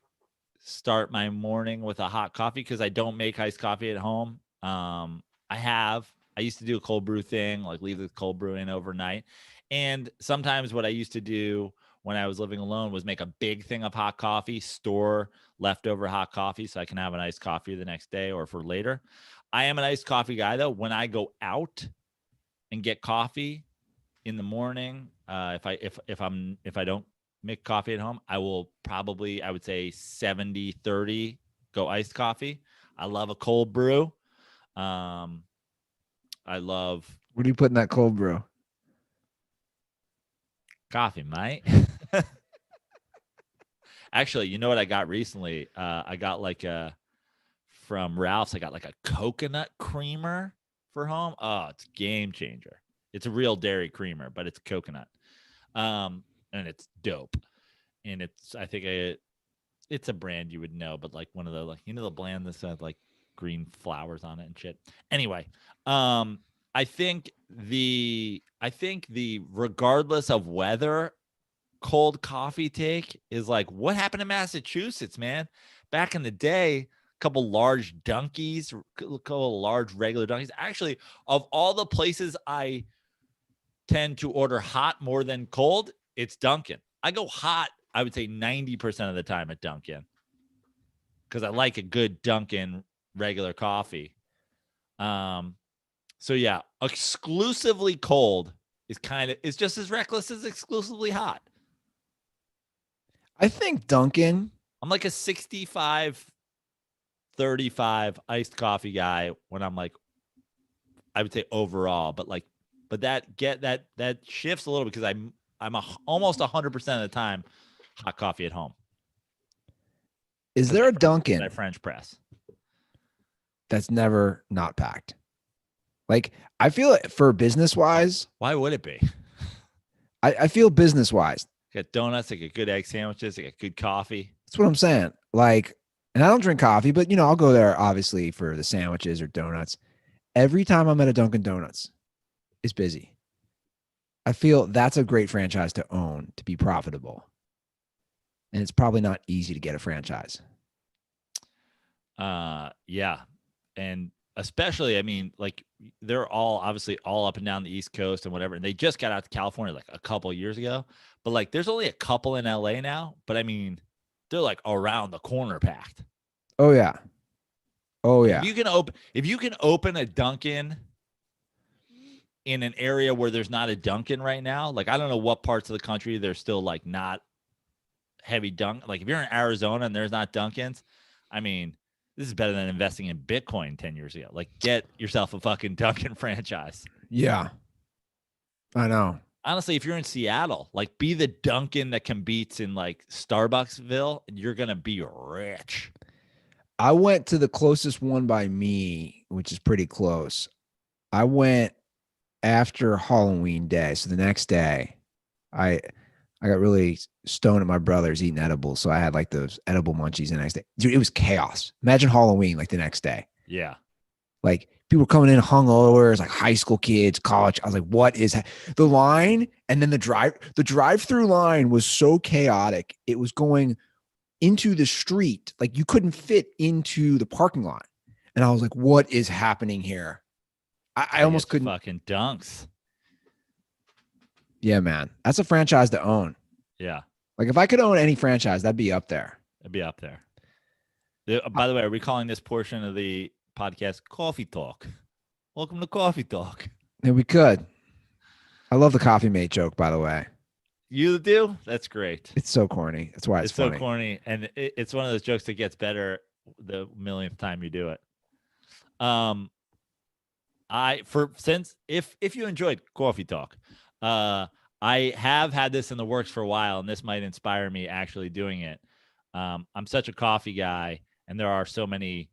start my morning with a hot coffee because I don't make iced coffee at home. I used to do a cold brew thing, like leave the cold brew in overnight. And sometimes what I used to do when I was living alone was make a big thing of hot coffee, store leftover hot coffee so I can have an iced coffee the next day or for later. I am an iced coffee guy though. When I go out and get coffee in the morning, if I don't make coffee at home, I will probably, I would say 70-30 go iced coffee. I love a cold brew. What do you put in that cold brew? Coffee, mate. Actually, you know what I got recently? I got from Ralph's, I got like a coconut creamer for home. Oh, it's a game changer. It's a real dairy creamer, but it's coconut. And it's dope. And I think it's a brand you would know, but like one of the, the brand that has like green flowers on it and shit. Anyway, I think the regardless of weather, cold coffee take is like what happened to Massachusetts, man. Back in the day, a couple large Dunkies, a couple large regular Dunkies. Actually, of all the places I tend to order hot more than cold, it's Dunkin'. I go hot, I would say 90% of the time at Dunkin', because I like a good Dunkin' regular coffee. So yeah, exclusively cold is just as reckless as exclusively hot. I think Dunkin'. I'm like a 65-35 iced coffee guy when I'm like, I would say overall, but that shifts a little because I'm almost 100% of the time hot coffee at home. Is there a Dunkin' French press that's never not packed? Like, I feel it for business wise. Why would it be? I feel business wise. Got donuts, they get good egg sandwiches, they get good coffee. That's what I'm saying. Like, and I don't drink coffee, but I'll go there obviously for the sandwiches or donuts. Every time I'm at a Dunkin' Donuts, it's busy. I feel that's a great franchise to own, to be profitable. And it's probably not easy to get a franchise. Yeah. And especially, I mean, like they're all obviously all up and down the East Coast and whatever. And they just got out to California like a couple years ago. But like there's only a couple in LA now. But I mean, they're like around the corner packed. Oh yeah. Oh yeah. If you can open a Dunkin' in an area where there's not a Dunkin' right now, like I don't know what parts of the country there's still like not heavy dunk. Like if you're in Arizona and there's not Dunkin's, I mean, this is better than investing in Bitcoin 10 years ago. Like get yourself a fucking Dunkin' franchise. Yeah. I know. Honestly, if you're in Seattle, like be the Dunkin' that competes in like Starbucksville, and you're going to be rich. I went to the closest one by me, which is pretty close. I went after Halloween day. So the next day, I got really stoned at my brother's eating edibles. So I had like those edible munchies the next day. Dude, it was chaos. Imagine Halloween like the next day. Yeah. Like people coming in hungover, it was like high school kids, college. I was like, what is the line? And then the drive-through line was so chaotic. It was going into the street. Like you couldn't fit into the parking lot. And I was like, what is happening here? I almost couldn't. Fucking dunks. Yeah, man. That's a franchise to own. Yeah. Like if I could own any franchise, that'd be up there. It'd be up there. By the way, are we calling this portion of the podcast Coffee Talk? Welcome to Coffee Talk. Yeah, we could. I love the Coffee Mate joke, by the way. You do? That's great. It's so corny. That's why it's funny. So corny. And it's one of those jokes that gets better the millionth time you do it. If you enjoyed Coffee Talk, I have had this in the works for a while, and this might inspire me actually doing it. I'm such a coffee guy, and there are so many,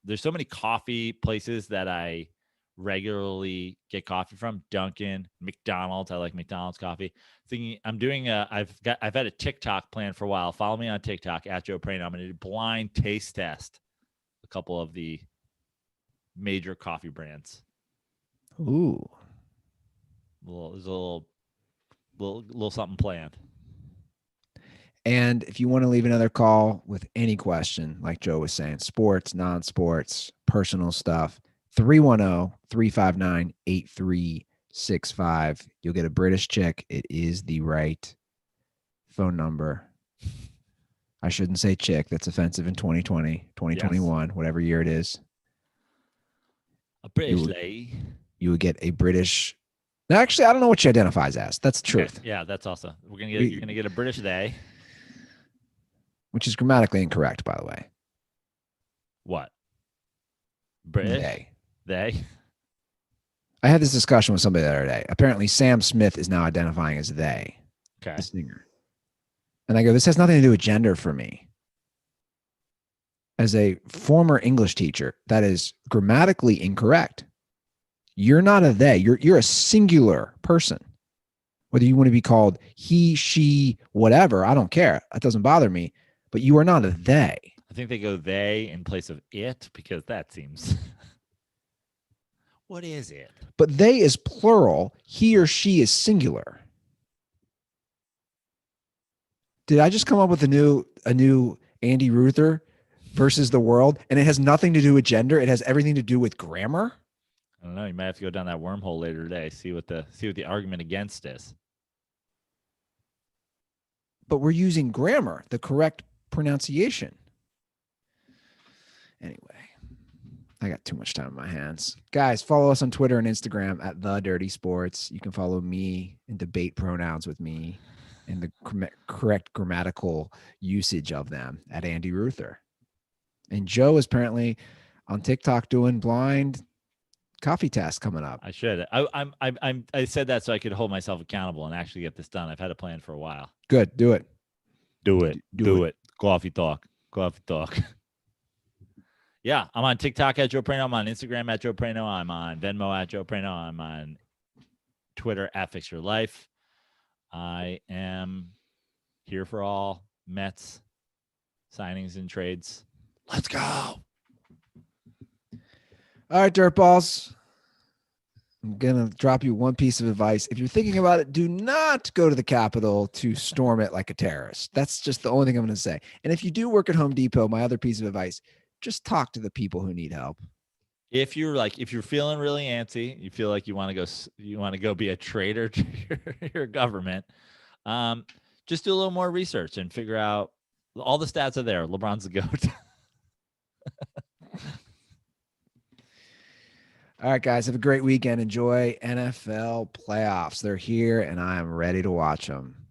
there's so many coffee places that I regularly get coffee from. Dunkin', McDonald's. I like McDonald's coffee. I'm doing I've had a TikTok plan for a while. Follow me on TikTok at Joe Prano. I'm going to do blind taste test a couple of the major coffee brands. Ooh. There's a little something planned. And if you want to leave another call with any question, like Joe was saying, sports, non-sports, personal stuff, 310-359-8365. You'll get a British chick. It is the right phone number. I shouldn't say chick. That's offensive in 2020, 2021, whatever year it is. A British lady. You would get a British. Actually, I don't know what she identifies as. That's the truth. Okay. Yeah, that's also. You're gonna get a British they. Which is grammatically incorrect, by the way. What? British? They? I had this discussion with somebody the other day. Apparently, Sam Smith is now identifying as they. Okay. The singer. And I go, this has nothing to do with gender for me. As a former English teacher, that is grammatically incorrect. You're not a they. You're a singular person. Whether you want to be called he, she, whatever, I don't care. That doesn't bother me. But you are not a they. I think they go they in place of it because that seems. What is it? But they is plural. He or she is singular. Did I just come up with a new Andy Ruther versus the world? And it has nothing to do with gender. It has everything to do with grammar. I don't know. You might have to go down that wormhole later today. See what the argument against is. But we're using grammar, the correct pronunciation. Anyway, I got too much time on my hands. Guys, follow us on Twitter and Instagram at The Dirty Sports. You can follow me and debate pronouns with me and the correct grammatical usage of them at Andy Ruther. And Joe is apparently on TikTok doing blind coffee test coming up. I should. I said that so I could hold myself accountable and actually get this done. I've had a plan for a while. Good. Do it. Do it. Coffee talk. Yeah, I'm on TikTok at Joe Prano. I'm on Instagram at Joe Prano. I'm on Venmo at Joe Prano. I'm on Twitter at Fix Your Life. I am here for all Mets signings and trades. Let's go. All right, Dirtballs. I'm going to drop you one piece of advice. If you're thinking about it, do not go to the Capitol to storm it like a terrorist. That's just the only thing I'm going to say. And if you do work at Home Depot, my other piece of advice, just talk to the people who need help. If you're feeling really antsy, you feel like you want to go be a traitor to your government, just do a little more research and figure out all the stats are there. LeBron's the GOAT. All right, guys, have a great weekend. Enjoy NFL playoffs. They're here, and I am ready to watch them.